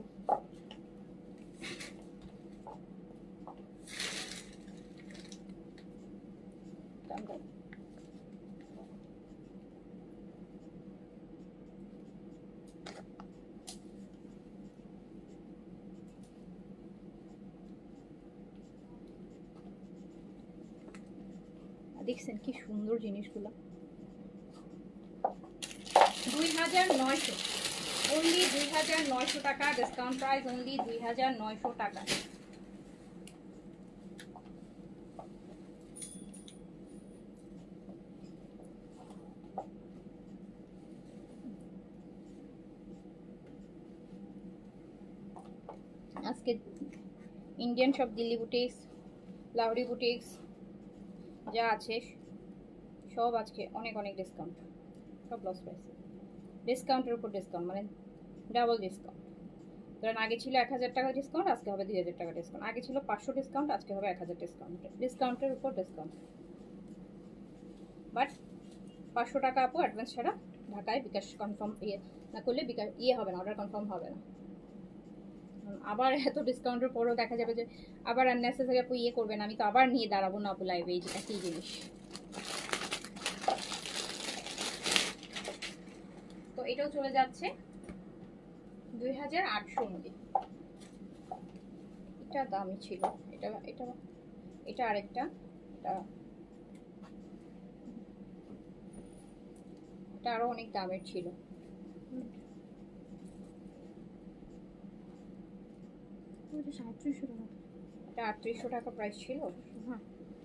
দেখছেন কি সুন্দর জিনিসগুলো, 2900 অনলি, 2900 টাকা ডিসকাউন্ট প্রাইস অনলি, 2900 টাকা। আজকে ইন্ডিয়ান সব দিল্লি বুটিক্স, লাহোরি বুটিক্স যা আছে সব আজকে অনেক অনেক ডিসকাউন্ট, সব লস প্রাইস, ডিসকাউন্টের উপর ডিসকাউন্ট, মানে ডাবল ডিসকাউন্ট। ধরেন আগে ছিল 1000 টাকা ডিসকাউন্ট, আজকে হবে 2000 টাকা ডিসকাউন্ট, আগে ছিল 500 ডিসকাউন্ট, আজকে হবে 1000 ডিসকাউন্ট, ডিসকাউন্টের উপর ডিসকাউন্ট। বাট 500 টাকা আপু অ্যাডভান্স ছাড়া ঢাকায় বিকাশ কনফার্ম ইয়ে না করলে বিকাশ ইয়ে হবে না, অর্ডার কনফার্ম হবে না। আবার এত ডিসকাউন্টের পরেও দেখা যাবে যে আবার আননেসেসারি আপু ইয়ে করবেন, আমি তো আবার নিয়ে দাঁড়াবো না আপু লাইভে, এই একই জিনিস। তো এটাও চলে যাচ্ছে 2800 মধ্যে, এটা দামি ছিল, এটা এটা এটা আরেকটা, এটা আরো অনেক দামের ছিল, এটা 3800 টাকা প্রাইস ছিল, হ্যাঁ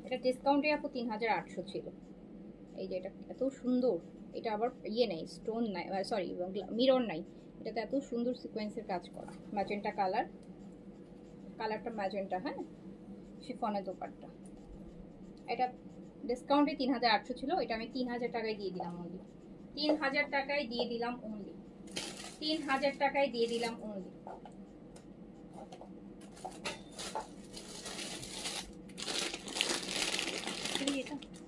এটা ডিসকাউন্টে আপু 3800 ছিল। এই যে এটা এত সুন্দর, এটা আবার ইয়ে নেই, স্টোন নাই, সরি মিরর নাই, এটাতে এত সুন্দর সিকোয়েন্সের কাজ করা, ম্যাজেন্টা কালার, কালারটা ম্যাজেন্টা, হ্যাঁ শিফনের দোপাট্টা। এটা ডিসকাউন্টে 3800 ছিল, এটা আমি 3000 টাকায় দিয়ে দিলাম অনলি, 3000 টাকায় দিয়ে দিলাম অনলি, 3000 টাকায় দিয়ে দিলাম অনলি।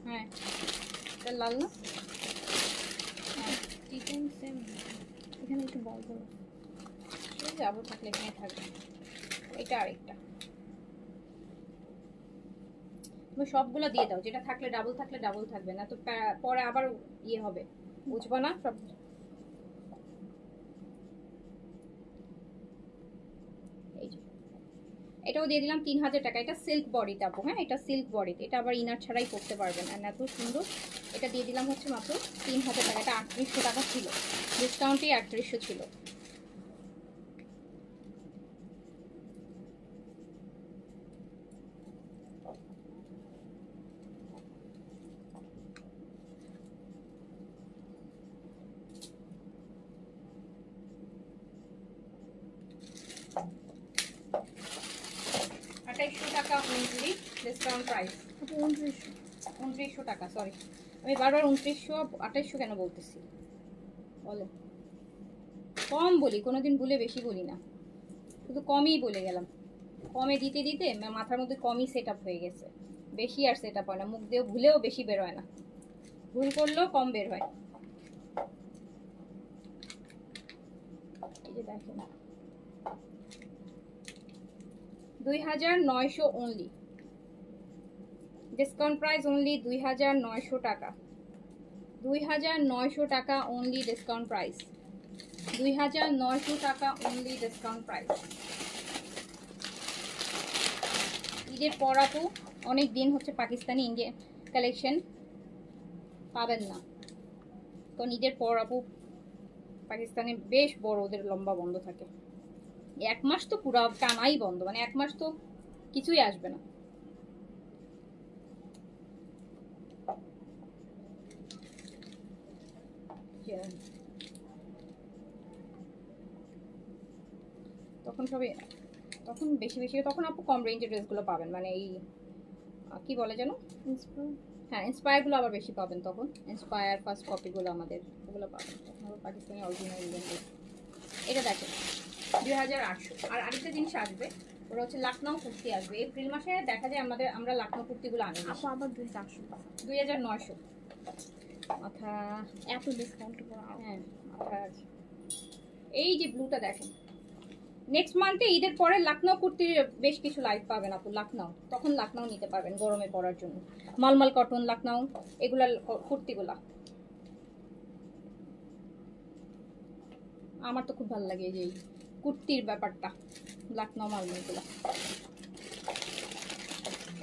হ্যাঁ এটা লাল না, হ্যাঁ চিকেন সেম, এখানে একটু বড় বড় যাবো থাকলে এখানে থাকবে। এটা আরেকটা, তুমি সবগুলো দিয়ে দাও, যেটা থাকলে ডাবল থাকলে ডাবল থাকবে না তো পরে আবার ইয়ে হবে, বুঝবো না সব। এই যে এটাও দিয়ে দিলাম 3000 টাকা। এটা সিল্ক বডিতে আপু, হ্যাঁ এটা সিল্ক বডিতে, এটা আবার ইনার ছাড়াই পরতে পারবেন। আর এত সুন্দর, এটা দিয়ে দিলাম হচ্ছে মাত্র 3000 টাকা। এটা 3800 টাকা ছিল, ডিসকাউন্টে 3800 ছিল। টাকা অনলি ডিসকাউন্ট প্রাইস, 2900 টাকা। সরি আমি বারবার 2900 2800 কেন বলতেছি বলো, কম বলি কোনোদিন, ভুলে বেশি বলি না, শুধু কমই বলে গেলাম। কমে দিতে দিতে মাথার মধ্যে কমই সেট আপ হয়ে গেছে, বেশি আর সেট আপ হয় না, মুখ দিয়েও ভুলেও বেশি বের হয় না, ভুল করলেও কম বের হয়। এই যে দেখেন 2900 অনলি, ডিসকাউন্ট প্রাইস অনলি 2900 টাকা, 2900 টাকা অনলি ডিসকাউন্ট প্রাইস, 2900 টাকা অনলি ডিসকাউন্ট প্রাইস। ঈদের পর আপু অনেক দিন হচ্ছে পাকিস্তানি ইন্ডিয়ান কালেকশন পাবেন না, কারণ ঈদের পর আপু পাকিস্তানে বেশ বড় ওদের লম্বা বন্ধ থাকে, 1 মাস তো পুরো টানাই বন্ধ, মানে 1 মাস তো কিছুই আসবে না। তখন সবে, তখন বেশি বেশি, তখন আপু কম রেঞ্জের ড্রেসগুলো পাবেন, মানে এই কি বলে যেন, হ্যাঁ ইন্সপায়ারগুলো আবার বেশি পাবেন তখন, ইন্সপায়ার ফার্স্ট কপিগুলো আমাদের ওগুলো পাবেন তখন আবার পাকিস্তানি অরিজিনাল ইন্ডিয়ান ড্রেস। এটা দেখেন 2800। আর আরেকটা জিনিস আসবে, ওটা হচ্ছে লাখনৌ কুর্তি আসবে এপ্রিল মাসে, দেখা যায় আমরা লাখনৌ কুর্তিগুলো আনি আপু আবার 2900 মাথা এত ডিসকাউন্ট, হ্যাঁ মাথা আছে। এই যে ব্লুটা দেখেন, নেক্সট মান্থে ঈদের পরে লাখনৌ কুর্তির বেশ কিছু লাইভ পাবেন আপু, লাখনৌ, তখন লাখনৌ নিতে পারবেন গরমে পরার জন্য, মালমাল কটন লাখনৌ এগুলা কুর্তিগুলা আমার তো খুব ভালো লাগে, এই যে কুর্তির ব্যাপারটা লাখনৌ মালমালগুলা।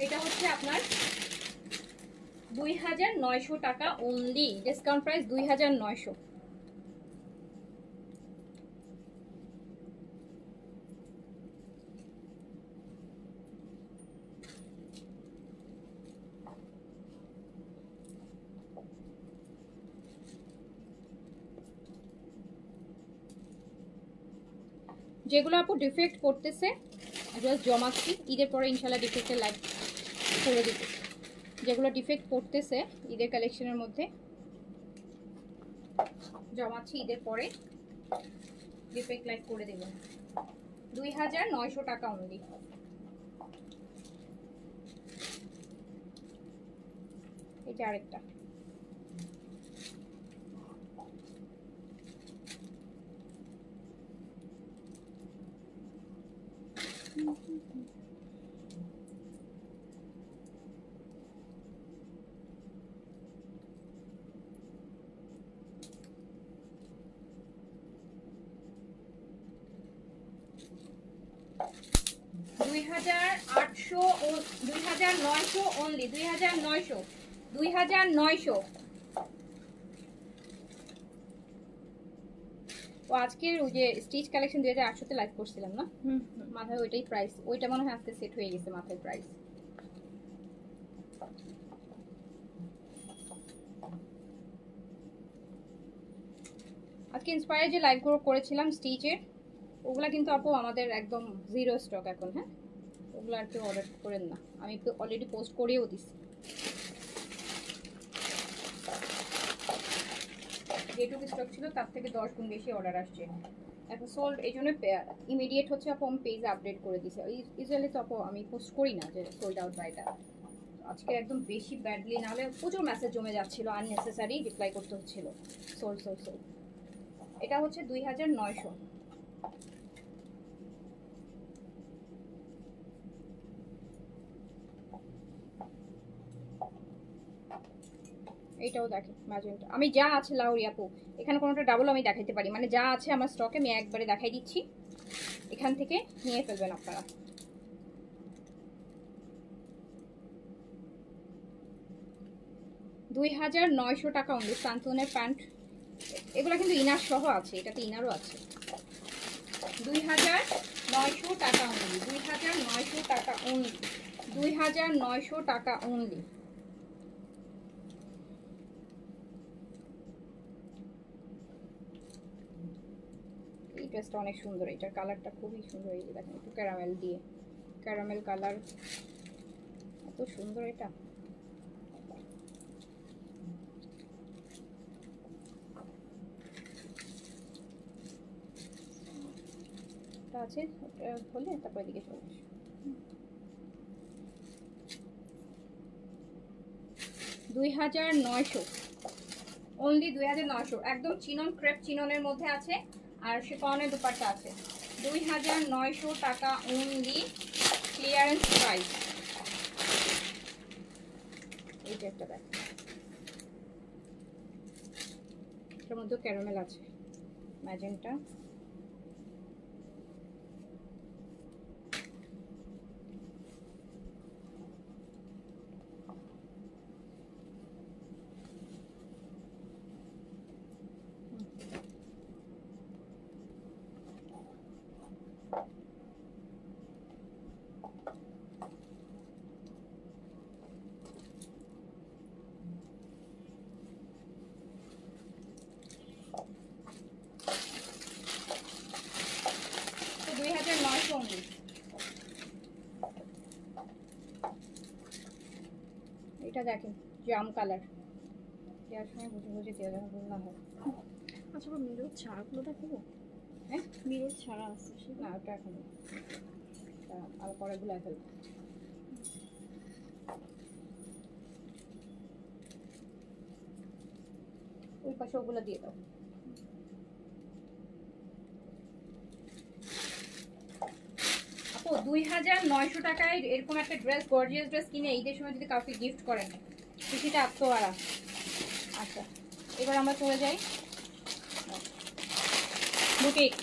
এটা হচ্ছে আপনার 2900 টাকা অনলি, ডিসকাউন্ট প্রাইস 2900। যেগুলো আপু ডিফেক্ট করতেছে জাস্ট জমাচ্ছি, ঈদের পরে ইনশাল্লাহ ডিফেক্টের লাইভ করে দিতে, যেগুলো ডিফেক্ট করতেছে ঈদের কালেকশনের মধ্যে জমাচ্ছি, ঈদের পরে ডিফেক্ট লাইভ করে দেব। 2900 টাকা অনলি। এটা আরেকটা, দুই 2900 অনলি, 2900। ও আজকের ওই যে স্টিচ কালেকশন 2800 তে লাইভ করছিলাম না, মাথায় ওইটাই প্রাইস, ওইটা মনে হয় আজকে সেট হয়ে গেছে মাথায় প্রাইস। আজকে ইন্সপায়ার যে লাইভ করেছিলাম স্টিচের, ওগুলা কিন্তু আপু আমাদের একদম জিরো স্টক এখন, হ্যাঁ ওগুলো আর কেউ অর্ডার করেন না, আমি তো অলরেডি পোস্ট করেও দিছি। যেটুকু স্টক ছিল তার থেকে 10 গুণ বেশি অর্ডার আসছে। এখন সোল্ড, এই জন্য ইমিডিয়েট হচ্ছে আপু আমি পেজ আপডেট করে দিছি। ইউজুয়ালি তো আপু আমি পোস্ট করি না যে সোল্ড আউট বাইটা, আজকে একদম বেশি ব্যাডলি, নাহলে প্রচুর মেসেজ জমে যাচ্ছিল, আননেসেসারি রিপ্লাই করতে হচ্ছিল। Sold sold sold. এটা হচ্ছে 2900। এইটাও দেখেন ম্যাজেন্টা। আমি যা আছে লাউরি আপু, এখানে কোনোটা ডাবল আমি দেখাইতে পারি, মানে যা আছে আমার স্টকে আমি একবারে দেখাই দিচ্ছি, এখান থেকে নিয়ে ফেলবেন আপনারা। $2900 অনলি সান্তনের প্যান্ট। এগুলো কিন্তু ইনার সহ আছে, এটাতে ইনারও আছে। 2900 টাকা অনলি, 2900 টাকা অনলি, 2900 টাকা অনলি। এই ড্রেসটা অনেক সুন্দর, এটার কালারটা খুবই সুন্দর। এই যে দেখেন একটু ক্যারামেল দিয়ে, ক্যারামেল কালার, এত সুন্দর এটা। আছে হলে তারপর এদিকে চলে আসে। $2900 অনলি, 2900। একদম চিনন, ক্রেপ চিননের মধ্যে আছে, আর শিফনের দুপাট্টা আছে। 2900 টাকা অনলি, ক্লিয়ারেন্স প্রাইস। এই যে একটা ব্যাগ, এটার মধ্যে ক্যারামেল আছে, ম্যাজেন্টা। এটা দেখেন জাম কালার, দেওয়ার সময় বুঝে বুঝে দেওয়া যেন ভুল না হয়। আচ্ছা মিরর ছাড়াগুলো দেখাবো? হ্যাঁ মিরর ছাড়া আছে না, ওটা এখন আর পরেগুলো ফেলবো। ওই পাশে ওগুলো দিয়ে দাও। আপু 2900 টাকায় এরকম একটা ড্রেস, গর্জিয়াস ড্রেস কিনে ঈদের সময় যদি কাউকে গিফট করেন, খুশিটা আত্মহারা। আচ্ছা এবার আমরা চলে যাই বুটিক।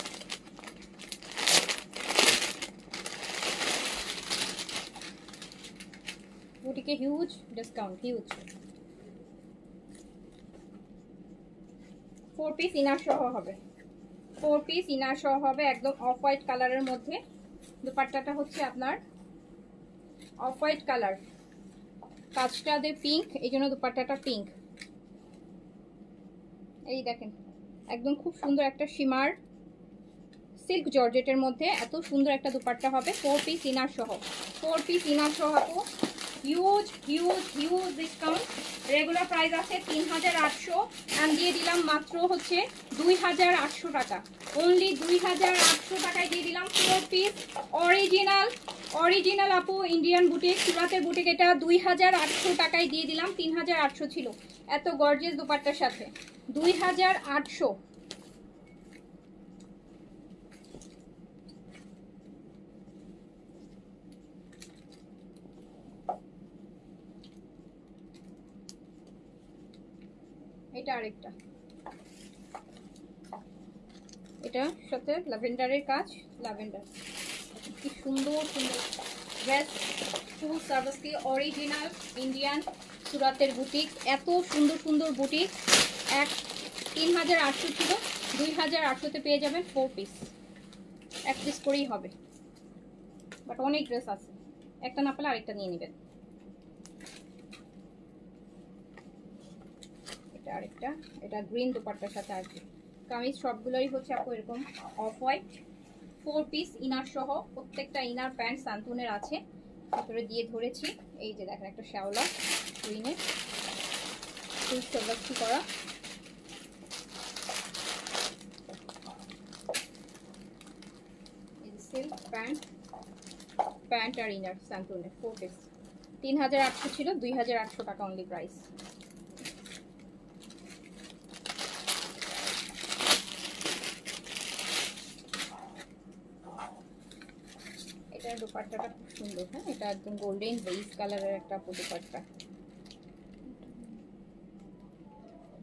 বুটিকে huge discount, huge. 4 piece inner সহ হবে, 4 পিস ইনার সহ হবে, একদম অফ হোয়াইট কালারের মধ্যে। দুপাট্টাটা হচ্ছে আপনার অফ হোয়াইট কালার, কাজটা দিয়ে পিঙ্ক, এই জন্য দুপাট্টাটা পিঙ্ক। এই দেখেন একদম খুব সুন্দর একটা শিমার সিল্ক জর্জেটের মধ্যে এত সুন্দর একটা দুপাট্টা হবে, 4 পিস ইনার সহ, 4 পিস ইনার সহ। আপু huge huge huge discount. Regular price আছে 3800, আমি দিয়ে দিলাম মাত্র হচ্ছে 2800 টাকা অনলি, 2800 টাকায় দিয়ে দিলাম 4 পিস অরিজিনাল। অরিজিনাল আপু ইন্ডিয়ান বুটিক, সুরাতের বুটিক, এটা 2800 টাকায় দিয়ে দিলাম। 3800 ছিল এত গর্জিয়াস দুপাট্টার সাথে, 2800। এটা আরেকটা, এটার সাথে ল্যাভেন্ডারের কাজ, ল্যাভেন্ডার, কি সুন্দর সুন্দর ড্রেস, ফুল সার্ভিস দিয়ে অরিজিনাল ইন্ডিয়ান সুরাতের বুটিক, এত সুন্দর সুন্দর বুটিক। 3800 ছিল, 2800-তে পেয়ে যাবেন 4 পিস, 1 পিস করেই হবে, বাট অনেক ড্রেস আছে, একটা না পেলে আরেকটা নিয়ে নেবেন। এটা আরেকটা, এটা গ্রিন দুপাট্টার সাথে আসবে। কামিজ সবগুলোই হচ্ছে আপু এরকম অফ হোয়াইট, 4 পিস ইনার সহ, প্রত্যেকটা ইনার প্যান্ট সান্তুনের আছে, ভিতরে দিয়ে ধরেছি। এই যে দেখেন একটা শ্যাওলা গ্রিনের ফুল সবজি করা, প্যান্ট আর ইনার স্যান্টুনের 4 পিস 3800 ছিল, 2800 টাকা অনলি প্রাইস। এটার দোপাট্টাটা খুব সুন্দর। হ্যাঁ, এটা একদম গোল্ডেন বেজ কালারের একটা দোপাট্টা।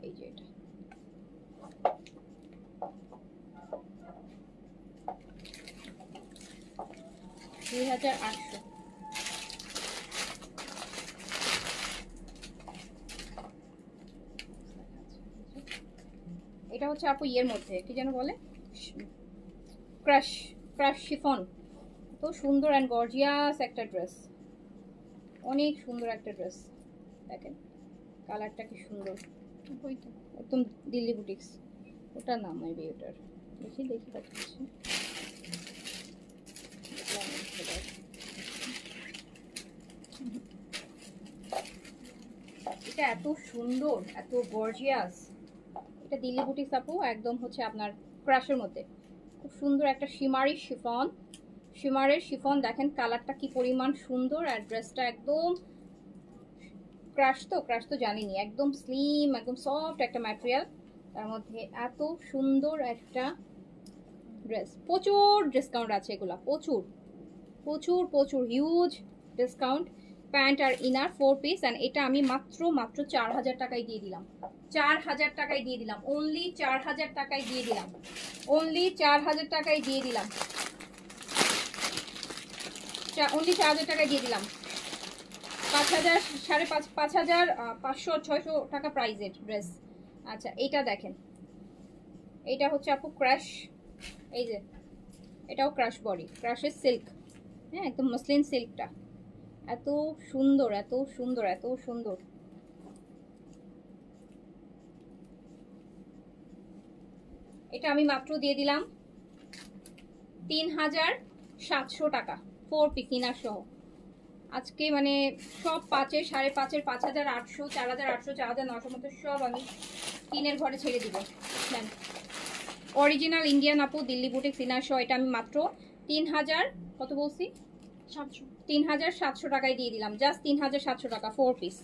এই যে এটা 2800। এটা হচ্ছে আপু ইয়ের মধ্যে কি যেন বলে, ক্রাশ ক্রাশ শিফন। তো সুন্দর অ্যান্ড গর্জিয়াস একটা ড্রেস, অনেক সুন্দর একটা ড্রেস। দেখেন কালারটা কি সুন্দর, ওইটা একদম দিল্লি বুটিক্স। ওটার নাম মেবি, ওটার দেখি দেখি পাচ্ছি। এটা এত সুন্দর, এত গর্জিয়াস। এটা দিল্লি বুটিক্স আপু, একদম হচ্ছে আপনার ক্রাশের মধ্যে। খুব সুন্দর একটা শিমারি শিফন, শিমারের শিফন। দেখেন কালারটা কি পরিমাণ সুন্দর, আর ড্রেসটা একদম ক্রাশ তো জানিনি, একদম স্লিম, একদম সফট একটা ম্যাটেরিয়াল, তার মধ্যে এত সুন্দর একটা ড্রেস। প্রচুর ডিসকাউন্ট আছে এগুলা, প্রচুর প্রচুর প্রচুর হিউজ ডিসকাউন্ট। প্যান্ট আর ইনার 4 পিস, অ্যান্ড এটা আমি মাত্র 4000 টাকায় দিয়ে দিলাম। 4000 টাকায় দিয়ে দিলাম, অনলি 4000 টাকায় দিয়ে দিলাম, অনলি 4000 টাকায় দিয়ে দিলাম, অনলি 4000 টাকায় দিয়ে দিলাম। 5000 5500 টাকা প্রাইজের ড্রেস। আচ্ছা এইটা দেখেন, এইটা হচ্ছে আপু ক্রাশ, এই যে এটাও ক্রাশ বডি, ক্রাশের সিল্ক। হ্যাঁ, একদম মসলিন সিল্কটা এত সুন্দর, এত সুন্দর, এত সুন্দর। এটা আমি মাত্র দিয়ে দিলাম 3700 টাকা, 4 পিস ইনার সহ। আজকে মানে সব 5-এর 5.5-এর 5800 4800 4900 মতো সব আমি 3-এর ঘরে ছেড়ে দিব। দেন অরিজিনাল ইন্ডিয়ান আপু দিল্লি বুটিক্স ইনার সহ, এটা আমি মাত্র 3000 কত বলছি, 3700 টাকায় দিয়ে দিলাম, জাস্ট 3700 টাকা 4 পিস।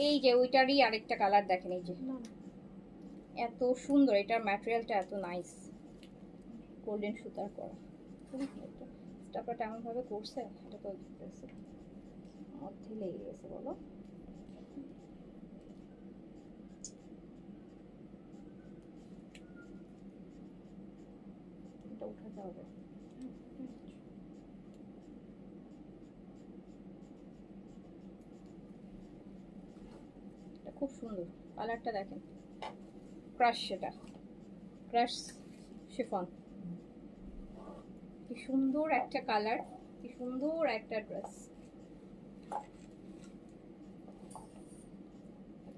এই যে ওইটারই আরেকটা কালার দেখেন, এই যে এত সুন্দর, এটার ম্যাটেরিয়ালটা এত নাইস, গোল্ডেন সুতার করা, খুবই সুন্দর। স্টাফটা এমন ভাবে করছে, এটা তো মধ্যে লেগে গেছে বলো। এটা উঠাতে হবে। এটা খুব সুন্দর, কালারটা দেখেন, ক্রাশ, সেটা ক্রাশ শিফন। কি সুন্দর একটা কালার, কি সুন্দর একটা ড্রেস,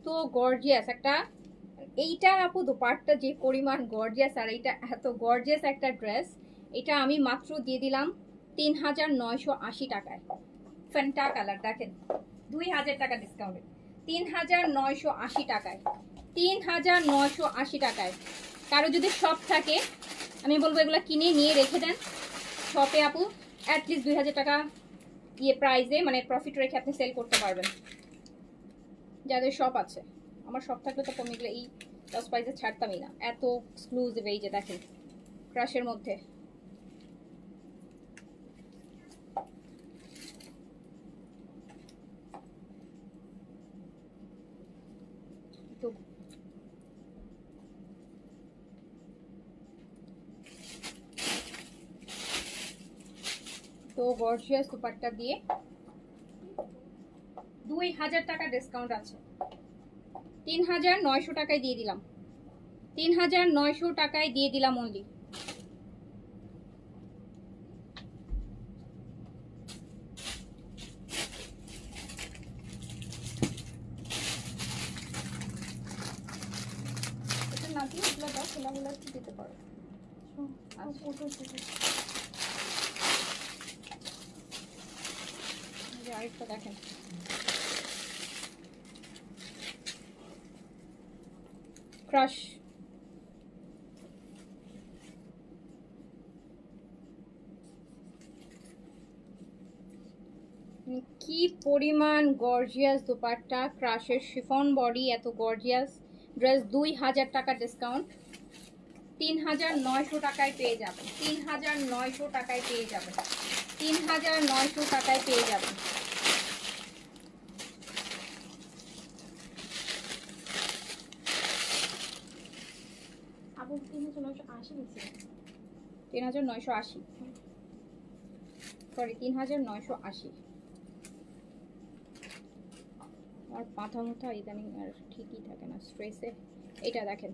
তো গর্জিয়াস একটা। এইটা আপু দোপাট্টা যে পরিমাণ গর্জিয়াস, আর এইটা এত গর্জিয়াস একটা ড্রেস, এটা আমি মাত্র দিয়ে দিলাম 3980 টাকায়। ফ্যান্টা কালার দেখেন, 2000 টাকা ডিসকাউন্টে 3980 টাকায়, 3980 টাকায়। কারো যদি শপ থাকে আমি বলবো এগুলো কিনে নিয়ে রেখে দেন শপে আপু, অ্যাটলিস্ট 2000 টাকা ইয়ে প্রাইসে মানে প্রফিট রেখে আপনি সেল করতে পারবেন। যাদের শপ আছে, আমার শপ থাকলে তো কমে গেলে এই লস প্রাইসে ছাড়তামই না, এত এক্সক্লুসিভ। এই যে দেখেন ক্রাশের মধ্যে, তো গর্জিয়াস দুপাট্টা দিয়ে 2000 টাকা ডিসকাউন্ট আছে, 3900 টাকায় দিয়ে দিলাম, 3900 টাকায় দিয়ে দিলাম অনলি। এটা না দিয়ে এগুলো দাও, খোলাগুলো দিতে পারো। আরেকটা দেখেন, ক্রাশ, কি পরিমাণ গর্জিয়াস দোপাট্টা, ক্রাশের শিফন বডি, এত গর্জিয়াস ড্রেস। 2000 টাকা ডিসকাউন্ট, 3900 টাকায় পেয়ে যাবেন। 3900 টাকায় পেয়ে যাবেন। 3900 টাকায় পেয়ে যাবেন। আপু 3980 দিচ্ছে। 3980, সরি 3980। আর মাথা মুথা ইদানিং আর ঠিকই থাকে না, স্ট্রেসে। এটা দেখেন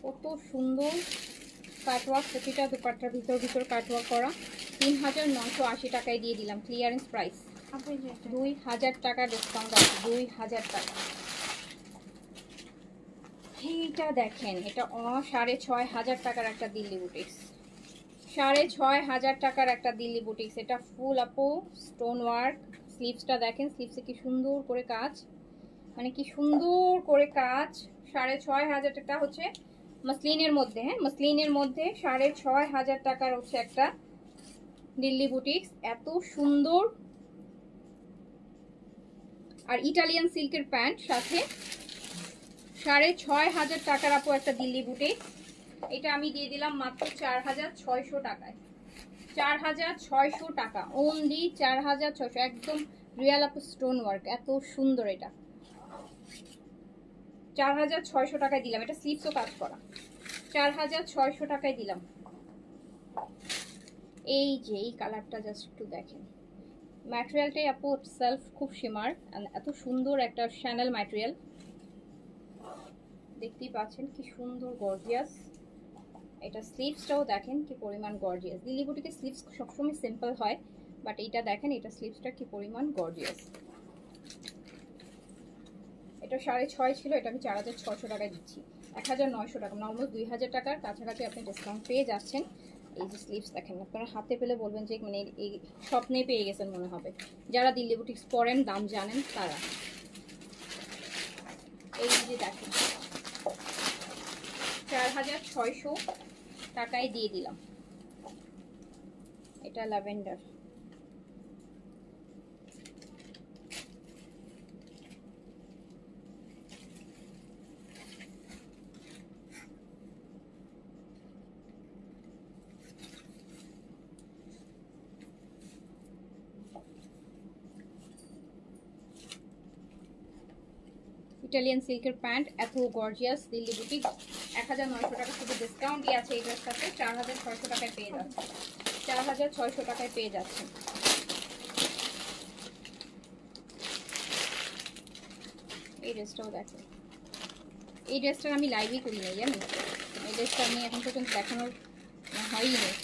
কত সুন্দর কাটওয়ার্ক, প্রতিটা দুপাট্টার ভিতর ভিতর কাটওয়ার্ক করা। 3980 টাকায় দিয়ে দিলাম, ক্লিয়ারেন্স প্রাইস। আপু এই যে একটা 2000 টাকা ডিসকাউন্ট আছে, 2000 টাকা। এইটা দেখেন, এটা 6500 টাকার একটা দিল্লি বুটিক্স। 6500 টাকার একটা দিল্লি বুটিক্স। এটা ফুল আপু স্টোন ওয়ার্ক। স্লিভসটা দেখেন, স্লিভসে কি সুন্দর করে কাজ, মানে কি সুন্দর করে কাজ। 6500 টাকা হচ্ছে মসলিনের মধ্যে, হ্যাঁ মসলিনের মধ্যে 6500 টাকার হচ্ছে একটা দিল্লি বুটিক্স। এত সুন্দর। আর ইটালিয়ান সিল্কের প্যান্ট সাথে 6500 টাকার আপু একটা দিল্লি বুটিক্স। এটা আমি দিয়ে দিলাম মাত্র 4600 টাকায়। 4600 টাকা অনলি, 4600। একদম রিয়াল আপু স্টোন ওয়ার্ক, এত সুন্দর। এটা 4600 টাকায় দিলাম। এটা স্লিভসও কাজ করা, 4600 টাকায় দিলাম। এই যে এই কালারটা জাস্ট একটু দেখেন, ম্যাটেরিয়ালটাই আপু সেলফ খুব শিমার, এত সুন্দর একটা শ্যানেল ম্যাটেরিয়াল। দেখতেই পাচ্ছেন কি সুন্দর গর্জিয়াস। এটা স্লিভসটাও দেখেন কি পরিমাণ গর্জিয়াস। দিল্লি বুটিকের স্লিভস সবসময় সিম্পল হয়, বাট এইটা দেখেন, এটা স্লিভসটা কি পরিমাণ গর্জিয়াস। এটা 6.5 ছিল, এটা আমি 4600 টাকায় দিচ্ছি। 1900 টাকা, অলমোস্ট 2000 টাকার কাছাকাছি আপনি ডিসকাউন্ট পেয়ে যাচ্ছেন। এই যে স্লিভস দেখেন, আপনারা হাতে পেলে বলবেন যে মানে এই স্বপ্নে পেয়ে গেছেন মনে হবে, যারা দিল্লি বুটিক্স পরেন, দাম জানেন তারা। এই যে দেখেন 4600 টাকায় দিয়ে দিলাম। এটা ল্যাভেন্ডার। ইটালিয়ান সিল্কের প্যান্ট, এত গর্জিয়াস দিল্লি বুটিক। 1900 টাকা শুধু ডিসকাউন্ট দিয়ে আছে এই ড্রেসটাতে। 4600 টাকায় পেয়ে যাচ্ছে, 4600 টাকায় পেয়ে যাচ্ছে। এই ড্রেসটাও দেখেন, এই ড্রেসটা আমি লাইভই করি নাই জানেন, এই ড্রেসটা আমি এখন পর্যন্ত দেখানোর হয়ই নেই।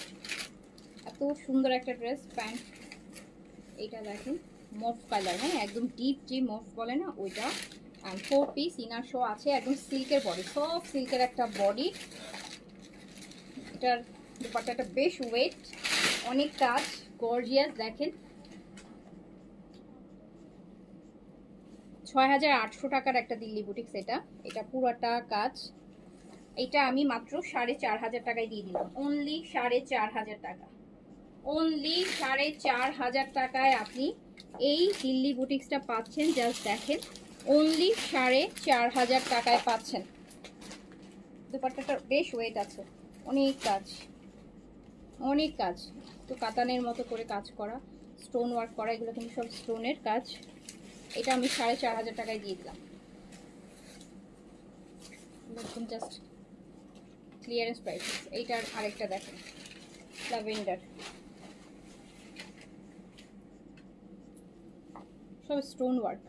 এত সুন্দর একটা ড্রেস, প্যান্ট। এইটা দেখেন মফ কালার, হ্যাঁ একদম ডিপ যে মফ বলে না ওইটা। অ্যান্ড 4 পিস ইনার শো আছে, একদম সিল্কের বডি, সব সিল্কের একটা বডি। এটার দুপাট্টাটা বেশ ওয়েট, অনেক কাজ, গর্জিয়াস। দেখেন 6800 টাকার একটা দিল্লি বুটিক্স। এটা পুরাটা কাজ। এটা আমি মাত্র 4500 টাকায় দিয়ে দিলাম, অনলি 4500 টাকা। অনলি 4500 টাকায় আপনি এই দিল্লি বুটিক্সটা পাচ্ছেন। জাস্ট দেখেন, অনলি 4500 টাকায় পাচ্ছেন। দুপাট্টাটা বেশ ওয়েট আছে, অনেক কাজ, অনেক কাজ। তো কাতানের মতো করে কাজ করা, স্টোন ওয়ার্ক করা, এগুলো কিন্তু সব স্টোনের কাজ। এটা আমি 4500 টাকায় দিয়ে দিলাম। দেখুন জাস্ট ক্লিয়ারেন্স প্রাইস। এইটার আরেকটা দেখেন ল্যাভেন্ডার, সব stone work,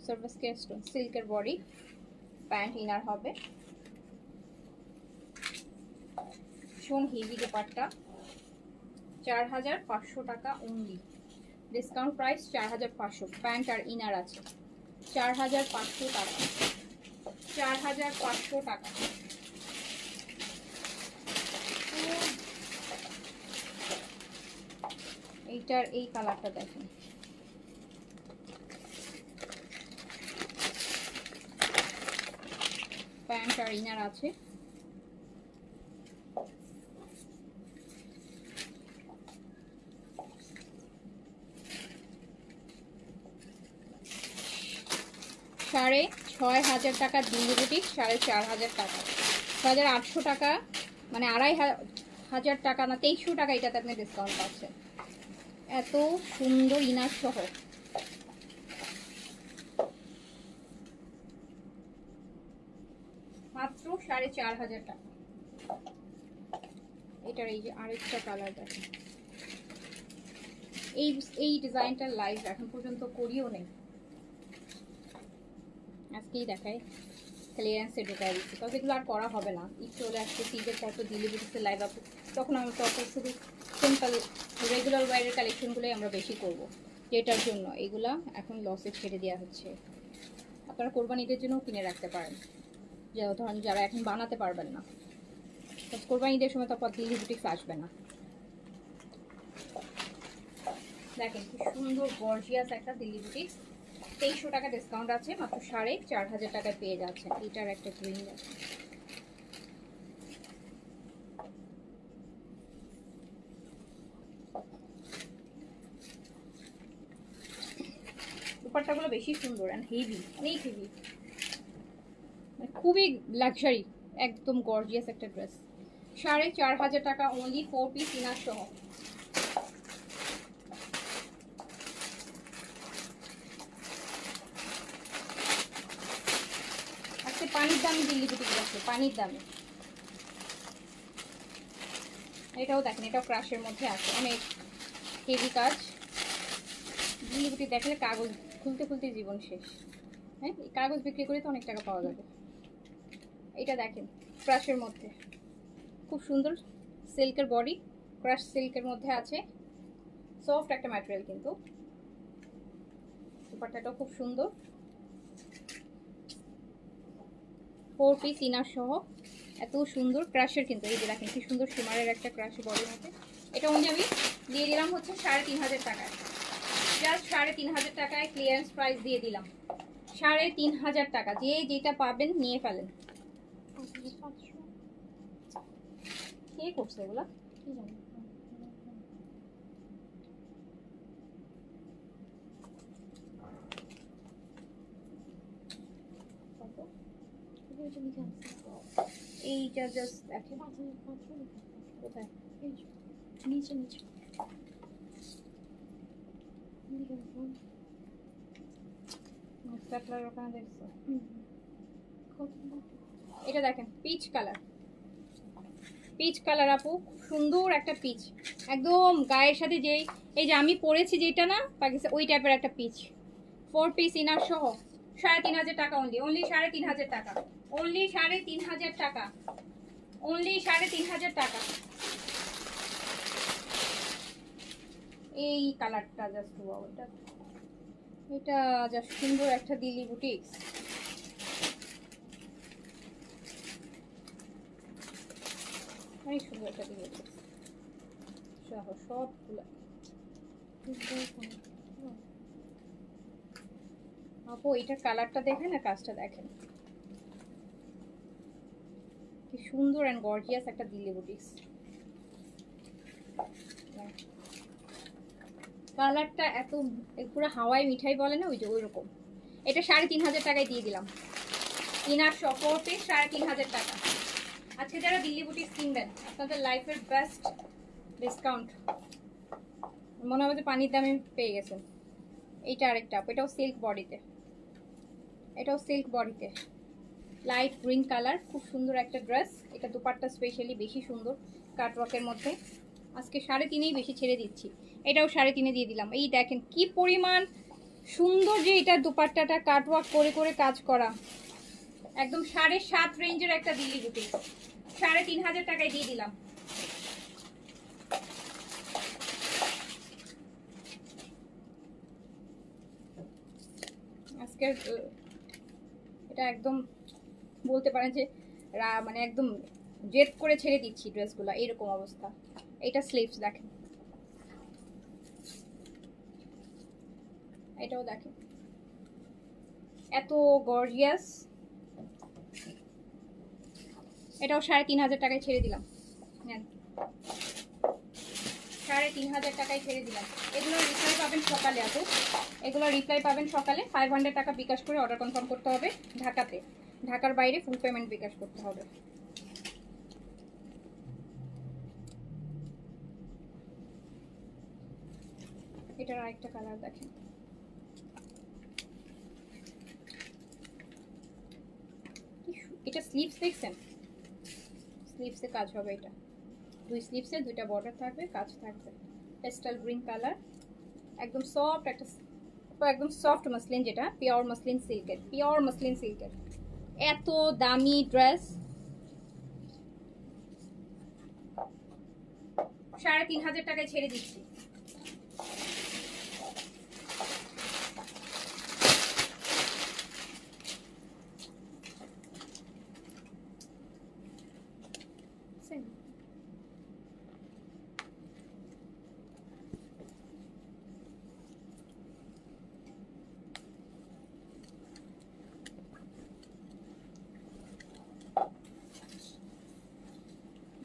service care stone, সিল্কের বডি, প্যান্ট ইনার হবে। ভীষণ হেভি দুপাট্টা। 4500 টাকা অনলি, ডিসকাউন্ট প্রাইস 4500। প্যান্ট আর ইনার আছে, 4500 টাকা, 4500 টাকা। এইটার এই কালারটা দেখেন, প্যান্ট আর ইনার আছে। 6,500 টাকা দিল্লি বুটিক, 4,500 টাকা, 6,800 টাকা, মানে 2,500 টাকা না 2,300 টাকা এটাতে আপনি ডিসকাউন্ট পাচ্ছেন। এত সুন্দর ইনার সহ মাত্র 4,500 টাকা। এটার এই যে আরেকটা কালার দেখেন, এই ডিজাইনটার লাইভ এখন পর্যন্ত করিও নেই, আজকেই দেখায় ক্লিয়ারেন্সে ঢোকায় দিচ্ছি, তবে এগুলো আর করা হবে না। ঈদ চলে আসছে, ঈদের পর তো দিল্লি বুটিক্সের লাইভ আপু, তখন আমরা তখন শুধু সিম্পল রেগুলার ওয়ারের কালেকশনগুলোই আমরা বেশি করব, যেটার জন্য এইগুলা এখন লসে ছেড়ে দেওয়া হচ্ছে। আপনারা কোরবানিদের জন্যও কিনে রাখতে পারেন, যে ধরেন যারা এখন বানাতে পারবেন না, কোরবানিদের সময় তো আপনার দিল্লি বুটিক্স আসবে না। দেখেন কি সুন্দর গর্জিয়াস একটা দিল্লি বুটিক্স, 2,300 টাকা ডিসকাউন্ট আছে, মাত্র 4,500 টাকায় পেয়ে যাচ্ছেন। এটার একটা গ্রিন আছে, দুপাট্টাগুলো বেশি সুন্দর এন্ড হেভি, অনেক হেভি, মানে খুবই লাক্সারি, একদম গর্জিয়াস একটা ড্রেস। 4,500 টাকা অনলি, 4 পিস ইনার সহ। আজকে পানির দামে দিল্লি বুটিক যাচ্ছে, পানির দামে। এটাও দেখেন, এটাও ক্রাশের মধ্যে আছে, অনেক হেভি কাজ। দিল্লি বুটিক দেখলে কাগজ খুলতে খুলতে জীবন শেষ। হ্যাঁ, এই কাগজ বিক্রি করে তো অনেক টাকা পাওয়া যাবে। এটা দেখেন ক্রাশের মধ্যে, খুব সুন্দর সিল্কের বডি, ক্রাশ সিল্কের মধ্যে আছে, সফট একটা ম্যাটেরিয়াল, কিন্তু দুপাট্টাটাও খুব সুন্দর, 4 পিস ইনার সহ, এত সুন্দর ক্রাশের, কিন্তু এই যে দেখেন কি সুন্দর শিমারের একটা ক্রাশ বডির মধ্যে। এটা অনুযায়ী আমি দিয়ে দিলাম হচ্ছে 3,500 টাকায়, জাস্ট 3,500 টাকায় ক্লিয়ারেন্স প্রাইস দিয়ে দিলাম, 3,500 টাকা। যে যেটা পাবেন নিয়ে ফেলেন। কে করছে এগুলা কি জানি এইটা জাস্ট দেখেন কোথায়, নিচে নিচে স্ট্যাপলার ওখানে দেখছো। কত এটা দেখেন পিচ কালার, পিচ কালার আপু, সুন্দর একটা পিচ, একদম গায়ের সাথে যেই এই যে আমি পরেছি যেটা না পাকিস্তান, ওই টাইপের একটা পিচ, 4 পিস ইনার সহ, 3,500 টাকা অনলি, অনলি 3,500 টাকা, অনলি 3,500 টাকা, অনলি 3,500 টাকা। এই কালারটা জাস্ট ওয়াও, এটা জাস্ট সুন্দর একটা দিল্লি বুটিক্স। অনেক সুন্দর একটা দিল্লি বুটিক্স সহ সবগুলো। আপু এটার কালারটা দেখেন না, কাজটা দেখেন কি সুন্দর এন্ড গর্জিয়াস একটা দিল্লি বুটিক্স। কালারটা এত পুরো হাওয়াই মিঠাই বলে না, ওই যে ওই রকম। এটা 3,500 টাকায় দিয়ে দিলাম, ইনার সহ 4 পিস 3,500 টাকা। আজকে যারা দিল্লি বুটিক্স কিনবেন আপনাদের লাইফের বেস্ট ডিসকাউন্ট, মনে হবে যে পানির দামে পেয়ে গেছেন। এইটা আরেকটা, এটাও সিল্ক বডিতে, এটাও সিল্ক বডিতে, লাইট গ্রিন কালার, খুব সুন্দর একটা ড্রেস। এটা দুপাট্টা স্পেশালি বেশি সুন্দর, কাটওয়ার্কের মধ্যে। আজকে 3.5 বেশি ছেড়ে দিচ্ছি, এটাও 3.5 দিয়ে দিলাম। এই দেখেন কি পরিমাণ সুন্দর, যে এটা দুপাট্টাটা কাটওয়ার্ক করে করে কাজ করা, একদম 7.5 রেঞ্জের একটা দিল্লি বুটিক, 3,500 টাকায় দিয়ে দিলাম। আজকের এটা একদম বলতে পারেন যে মানে একদম জেদ করে ছেড়ে দিচ্ছি ড্রেসগুলো, এইরকম অবস্থা। এটা স্লিভস দেখেন, এটাও দেখেন এত গর্জিয়াস, এটাও 3,500 টাকায় ছেড়ে দিলাম। 3,500 টাকায় ছেড়ে দিলাম। এগুলোর রিপ্লাই পাবেন সকালে আপু, এগুলোর রিপ্লাই পাবেন সকালে। 500 টাকা বিকাশ করে অর্ডার কনফার্ম করতে হবে ঢাকাতে, ঢাকার বাইরে ফুল পেমেন্ট বিকাশ করতে হবে। এটার আরেকটা কালার দেখেন, এটা স্লিভস দেখছেন, স্লিভসে কাজ হবে, এটা দুই স্লিভসে দুইটা বর্ডার থাকবে, কাজ থাকবে। পেস্টাল গ্রিন কালার, একদম সফট একটা, একদম সফট মাসলিন, যেটা পিওর মাসলিন সিল্কের, পিওর মাসলিন সিল্কের। এত দামি ড্রেস 3,500 টাকায় ছেড়ে দিচ্ছি।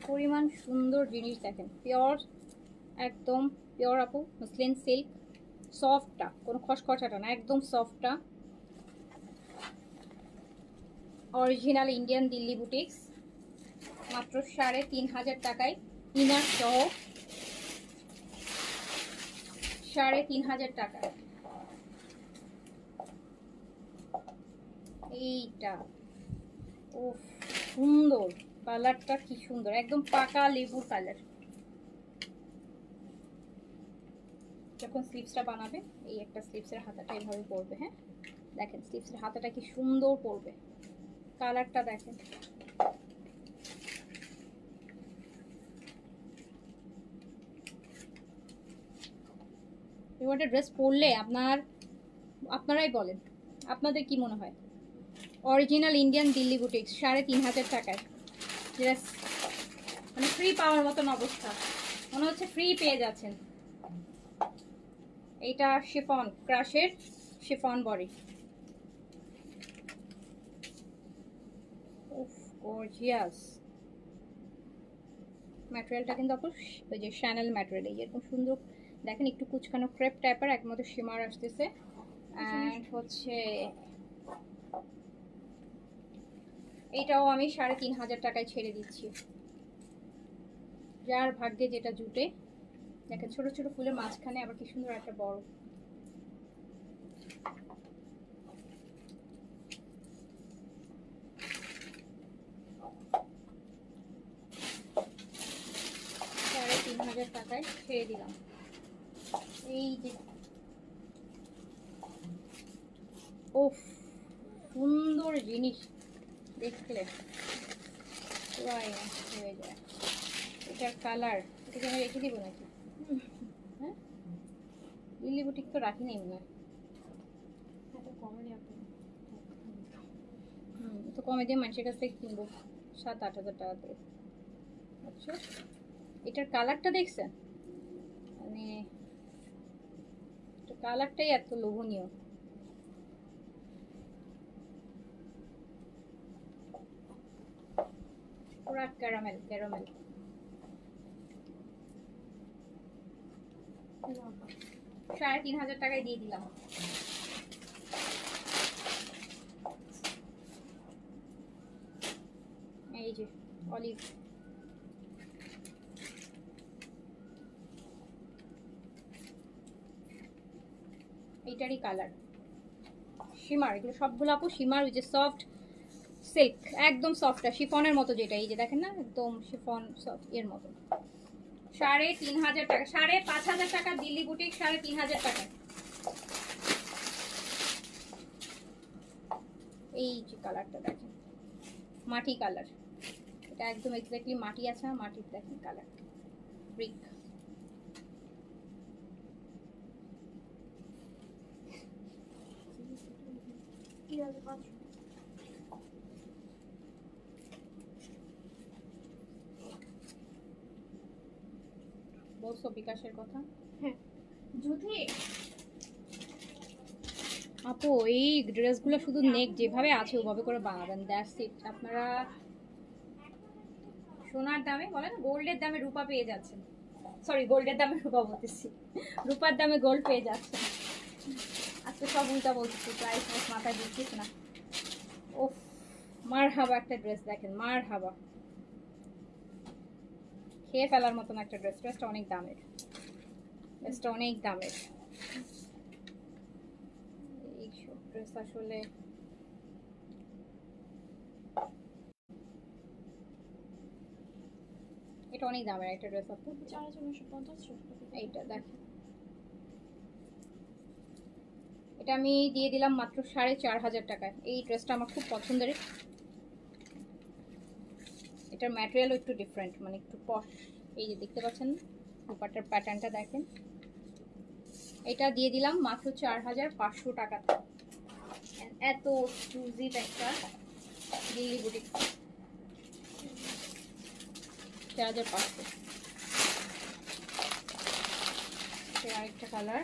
পরিমাণ সুন্দর জিনিস দেখেন, পিওর, একদম পিওর আপু মসলিন সিল্ক, সফটটা, কোনো খসখসাটা না, একদম সফটটা। অরিজিনাল ইন্ডিয়ান দিল্লি বুটিক্স, মাত্র 3,500 টাকায় ইনার সহ, 3,500 টাকা। এইটা ও সুন্দর, কালারটা কি সুন্দর, একদম পাকা লেবুর কালার। যখন স্লিভসটা বানাবে, এই একটা স্লিভসের হাতাটা এইভাবে পড়বে, হ্যাঁ দেখেন স্লিভসের হাতাটা কি সুন্দর পড়বে, কালারটা দেখেন। একটা ড্রেস পরলে আপনারাই বলেন, আপনাদের কি মনে হয়? অরিজিনাল ইন্ডিয়ান দিল্লি বুটিক্স, 3,500 টাকায় ড্রেস, মানে ফ্রি পাওয়ার মতন অবস্থা, মনে হচ্ছে ফ্রি পেয়ে যাচ্ছেন। এইটা শিফন, ক্রাশের শিফন বডি, উফ গর্জিয়াস। ম্যাটেরিয়ালটা কিন্তু আপু ওই যে শ্যানেল ম্যাটেরিয়াল, এই এরকম সুন্দর দেখেন, একটু কুচকানো ক্রেপ টাইপের, একমধ্যে শিমার আসতেছে। অ্যান্ড হচ্ছে এইটাও আমি 3,500 টাকায় ছেড়ে দিচ্ছি। যার ভাগ্যে যেটা জুটে, দেখেন ছোট ছোট ফুলের মাঝখানে আবার কি সুন্দর একটা বড়, সাড়ে 3,000 টাকায় ছেড়ে দিলাম। এই যে ওফ সুন্দর জিনিস দেখলে পুরাই নষ্ট হয়ে যায়। এটার কালার, এটাকে আমি রেখে দিব নাকি? হ্যাঁ দিল্লি বুটিক তো রাখি নাই মনে হয়, তো কমে দিয়ে মানুষের কাছ থেকে কিনবো 7-8 হাজার টাকা দিয়ে। আচ্ছা এটার কালারটা দেখছেন, মানে কালারটাই এত লোভনীয়। পুরা ক্যারামেল ক্যারামেল। 3,500 টাকায় দিয়ে দিলাম। এই যে অলিভ, এইটারই কালার শিমার, এগুলো সবগুলো আপু শিমার, ওই যে সফট সিল্ক, একদম সফট শিফনের মতো, যেটা এই যে দেখেন না একদম শিফন সফট এর মতো। 3,500 টাকা, 5,500 টাকা দিল্লি বুটিক, 3,500 টাকা। এই যে কালারটা দেখেন, মাটি কালার, এটা একদম এক্স্যাক্টলি মাটি আছে, মাটির দেখেন কালার, ব্রিক। বলছো বিকাশের কথা, হ্যাঁ যদি আপু এই ড্রেসগুলো শুধু নেক যেভাবে আছে ওভাবে করে বানাবেন, দ্যাটস ইট। আপনারা সোনার দামে বলেন গোল্ডের দামে রূপা পেয়ে যাচ্ছেন। সরি গোল্ডের দামে রূপা বলতেছি, রূপার দামে গোল্ড পেয়ে যাচ্ছে। আজকে সব উল্টা বলতেছি, প্রাইস মাথায় দিচ্ছিস না। ওফ, মার হাবা একটা ড্রেস দেখেন, মার হাবা, খেয়ে ফেলার মতন একটা ড্রেস। ড্রেসটা অনেক দামের, ড্রেসটা অনেক দামের। এইসব ড্রেস আসলে এটা অনেক দামের একটা ড্রেস। আপু 4950 এইটা দেখেন, এটা আমি দিয়ে দিলাম মাত্র 4500 টাকায়। এই ড্রেসটা আমার খুব পছন্দের। এটার ম্যাটেরিয়ালও একটু ডিফারেন্ট, মানে একটু পশ। এই যে দেখতে পাচ্ছেন দুপাট্টার প্যাটার্নটা দেখেন। এটা দিয়ে দিলাম মাত্র 4500 টাকাতে। এত এক্সক্লুসিভ একটা দিল্লি বুটিক, 4500। আরেকটা কালার,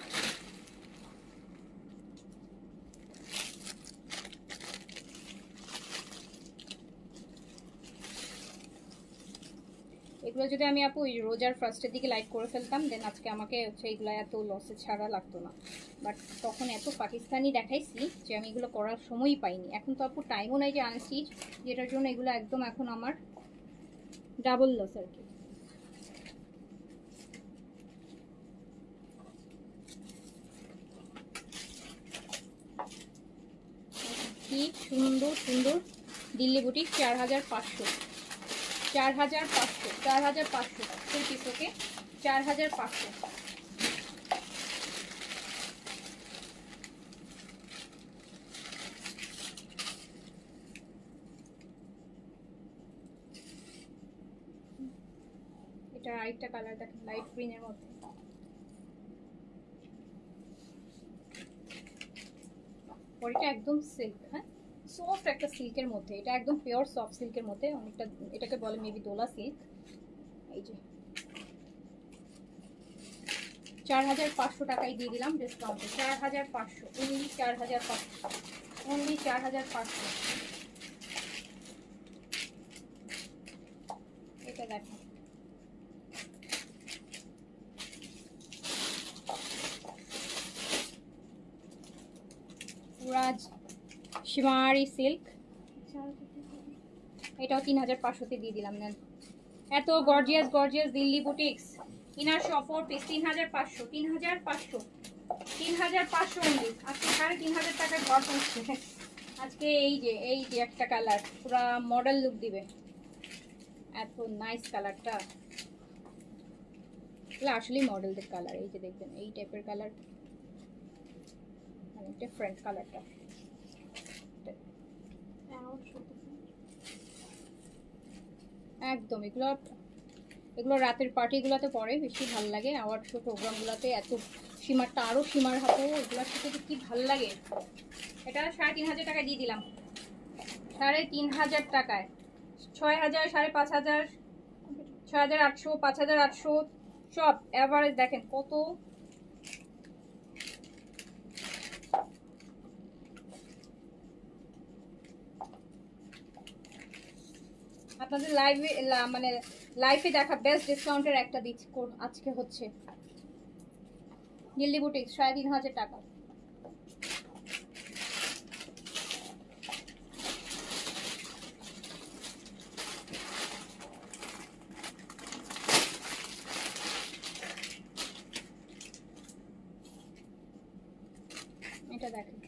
এগুলো যদি আমি আপু ওই রোজার ফার্স্টের দিকে লাইক করে ফেলতাম, দেন আজকে আমাকে হচ্ছে এগুলো এত লসে ছাড়া লাগতো না। বাট তখন এত পাকিস্তানি দেখাইছি যে আমি এগুলো করার সময়ই পাইনি। এখন তো আপু টাইমও নাই যে আনস্টিচ, যেটার জন্য এগুলো একদম এখন আমার ডাবল লস আর কি। কি সুন্দর সুন্দর দিল্লি বুটিক, 4500, 4500, 4500 থ্রি পিস। ওকে, 4500। এটা আরেকটা কালার দেখেন, লাইট গ্রিনের মধ্যে। পরেটা একদম সিল্ক, হ্যাঁ সফট একটা সিল্কের মধ্যে। এটা একদম পিওর সফট সিল্কের মধ্যে, অনেকটা এটাকে বলে মেবি দোলা সিল্ক। এই যে 4500 টাকায় দিয়ে দিলাম ডিসকাউন্টে। 4500, অনলি 4500, অনলি 4500। এটা দেখেন, রাজ শিমারি সিল্ক, এটাও 3500-তে দিয়ে দিলাম। নেন, এত gorgeous gorgeous Delhi boutiques inner shop 4 piece 3500, 3500, 3500 only. আজকে 3500 টাকায় ঘর পড়ছে আজকে। এই যে একটা কালার পুরা মডেল লুক দিবে, এত নাইস কালারটা। এগুলো আসলেই মডেলদের কালার। এই যে দেখবেন এই টাইপের কালার, মানে ডিফারেন্ট কালারটা। একদম এগুলো রাতের পার্টিগুলোতে পরে বেশি ভালো লাগে। আওয়ার্ড শো প্রোগ্রামগুলোতে এত সীমারটা আরও সীমার হাতে, এগুলোর সাথে কি ভালো লাগে। এটা 3500 টাকায় দিয়ে দিলাম, 3500 টাকায়। 6000, 5500, 6800, 5800 সব এভারেজ দেখেন কত। আপনাদের লাইভে মানে লাইফে দেখা বেস্ট ডিসকাউন্টের একটা দিচ্ছি আজকে হচ্ছে দিল্লি বুটিক, 3500 টাকা। এটা দেখেন,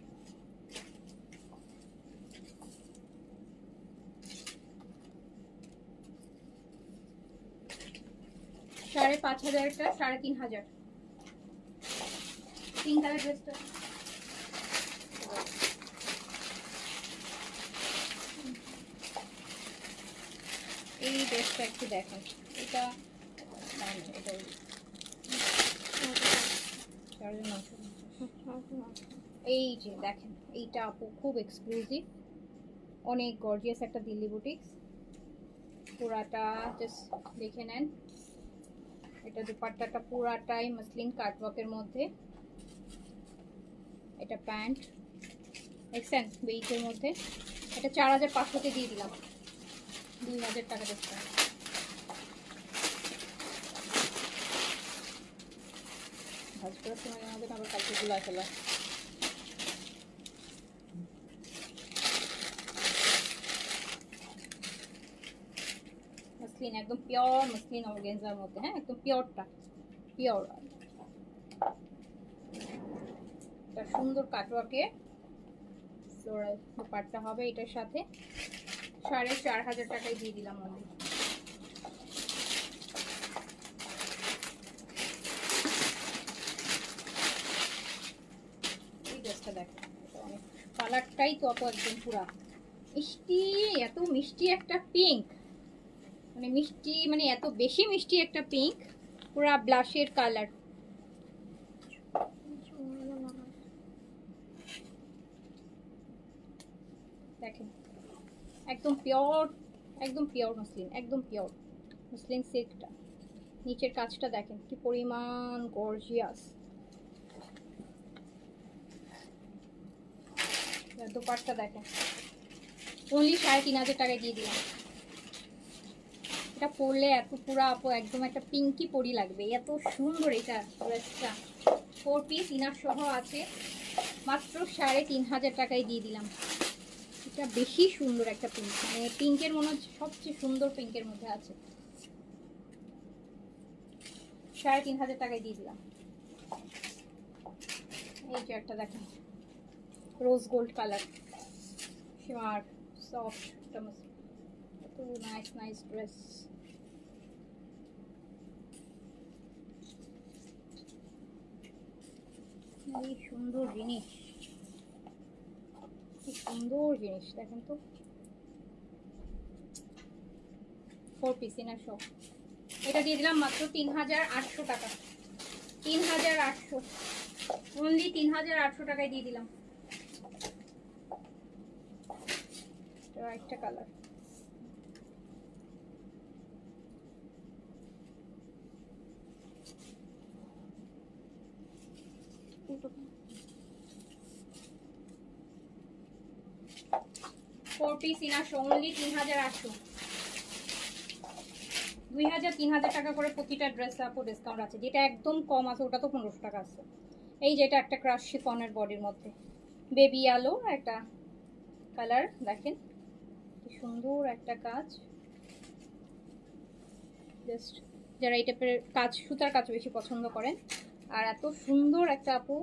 সাড়ে 5000টা 3500। পিঙ্ক কালার ড্রেসটা এই ড্রেসটা একটু দেখেন। এটা এটা এই যে দেখেন, এইটা আপু খুব এক্সক্লুসিভ, অনেক গর্জিয়াস একটা দিল্লি বুটিক্স। পুরাটা জাস্ট দেখে নেন। এটা দুপাট্টাটা পুরাটাই মসলিন কাটওয়ার্কের মধ্যে। এটা প্যান্ট দেখছেন বেইজের মধ্যে। এটা 4500-তে দিয়ে দিলাম, 2000 টাকা ডিসকাউন্ট। ভাজ করার সময় আমাদের আবার কালকে গুলায় ফেলা। মসলিন একদম পিওর মসলিন অর্গানজার মধ্যে, হ্যাঁ একদম পিওরটা, পিওর একটা সুন্দর কাটওয়ার্কে ফ্লোরাল দুপাট্টা হবে এটার সাথে। 4500 টাকায় দিয়ে দিলাম আমি। এই ড্রেসটা দেখো, কালারটাই তো আপু একদম পুরা মিষ্টি, এত মিষ্টি একটা পিঙ্ক, মানে মিষ্টি মানে এত বেশি মিষ্টি একটা পিঙ্ক, পুরা ব্লাশের কালার। দেখেন একদম পিওর, একদম পিওর মসলিন, একদম পিওর মসলিন সিল্কটা। নিচের কাজটা দেখেন কি পরিমাণ গর্জিয়াস। দোপাট্টা দেখেন অনলি 3500 টাকায় দিয়ে দিলাম। এটা পরলে এত পুরা আপু একদম একটা পিঙ্কি পরি লাগবে, এত সুন্দর এটা ড্রেসটা। 4 পিস ইনার সহ আছে, মাত্র 3500 টাকায় দিয়ে দিলাম। এটা বেশি সুন্দর একটা পিঙ্ক, মানে পিঙ্কের মনে হচ্ছে সবচেয়ে সুন্দর পিঙ্কের মধ্যে আছে। 3500 টাকায় দিয়ে দিলাম। এই যে একটা দেখেন rose gold colour, smart soft, তো নাইস নাইস ড্রেস। এই সুন্দর জিনিস, কি সুন্দর জিনিস দেখেন তো। 4 পিস ইনার সহ এটা দিয়ে দিলাম মাত্র 3800 টাকা। 3800, অনলি 3800 টাকায় দিয়ে দিলাম। একটা colour, four piece inner only 3800। 2000 3000 টাকা করে প্রতিটা ড্রেস আপু ডিসকাউন্ট আছে, যেটা একদম কম আছে ওটা তো 1500 টাকা আছে। এই যেটা একটা ক্রাশ শিফনের বডির মধ্যে বেবি আলো একটা কালার, দেখেন কি সুন্দর একটা কাজ। জাস্ট যারা এই টাইপের কাজ সুতার কাজ বেশি পছন্দ করেন, আর এত সুন্দর একটা আপু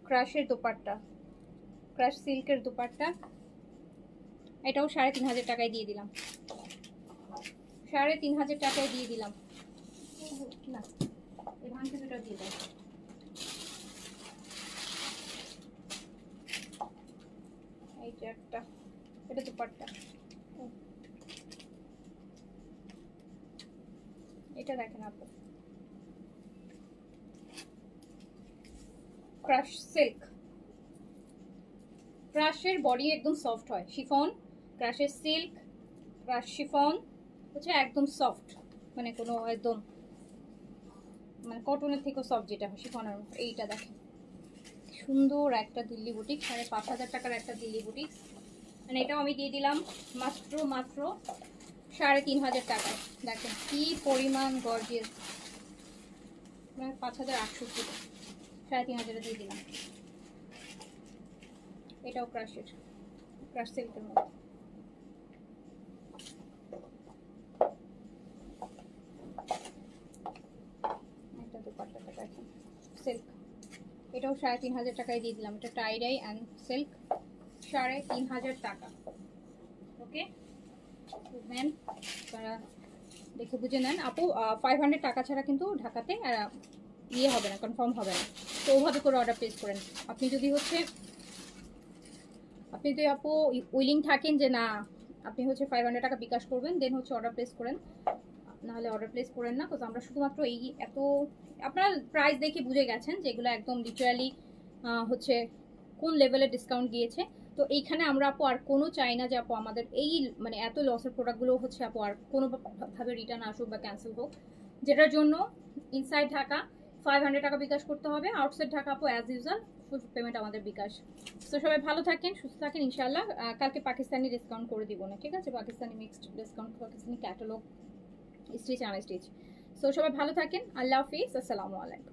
ক্রাশের দোপাট্টা, ক্রাশ সিল্কের দোপাট্টা, এটাও 3500 টাকায় দিয়ে দিলাম। 3500 টাকায় দিয়ে দিলাম। না এই ভাঙতে দুটো দিয়ে দাও। এই যে একটা, এটা দোপাট্টা, এটা দেখেন আপু ক্রাশ সিল্ক, ক্রাশের বডি একদম সফট হয়, শিফন ক্রাশের সিল্ক, ক্রাশ শিফন হচ্ছে একদম সফট, মানে কোনো একদম মানে কটনের থেকেও সফট যেটা হয় শিফনের। এইটা দেখেন সুন্দর একটা দিল্লি বুটিক, 5500 টাকার একটা দিল্লি বুটিক, মানে এটাও আমি দিয়ে দিলাম মাত্র মাত্র 3500 টাকায়। দেখেন কি পরিমাণ গর্জিয়াস, মানে 5800 ছিল, 3500 দিয়ে দিলাম। এটাও ক্রাশের, ক্রাশ সিল্কের মধ্যে। একটা দোপাট্টাটা দেখেন সিল্ক, এটাও 3500 টাকায় দিয়ে দিলাম। এটা টাই ডাই অ্যান্ড সিল্ক, 3500 টাকা। ওকে নেন, আপনারা দেখে বুঝে নেন আপু। 500 টাকা ছাড়া কিন্তু ঢাকাতে ইয়ে হবে না, কনফার্ম হবে না, তো ওভাবে করে অর্ডার প্লেস করেন। আপনি যদি হচ্ছে আপনি যদি আপু উইলিং থাকেন যে না আপনি হচ্ছে 500 টাকা বিকাশ করবেন, দেন হচ্ছে অর্ডার প্লেস করেন, নাহলে অর্ডার প্লেস করেন না। বিকজ আমরা শুধুমাত্র এই এত আপনারা প্রাইস দেখে বুঝে গেছেন যে এগুলো একদম লিটারালি হচ্ছে কোন লেভেলের ডিসকাউন্ট দিয়েছে। তো এইখানে আমরা আপু আর কোনো চাই না যে আপু আমাদের এই মানে এত লসের প্রোডাক্টগুলো হচ্ছে আপু আর কোনোভাবে রিটার্ন আসুক বা ক্যান্সেল হোক, যেটার জন্য ইনসাইড ঢাকা 500 টাকা বিকাশ করতে হবে, আউটসাইড ঢাকা আপু অ্যাজ ইউজুয়াল ফুল পেমেন্ট আমাদের বিকাশ। তো সবাই ভালো থাকেন, সুস্থ থাকেন ইনশাআল্লাহ। কালকে পাকিস্তানি ডিসকাউন্ট করে দিব না, ঠিক আছে? Pakistani mixed discount, Pakistani catalogue, stitch unstitch. So সবাই ভালো থাকেন, আল্লাহ হাফিজ, আসসালামু আলাইকুম।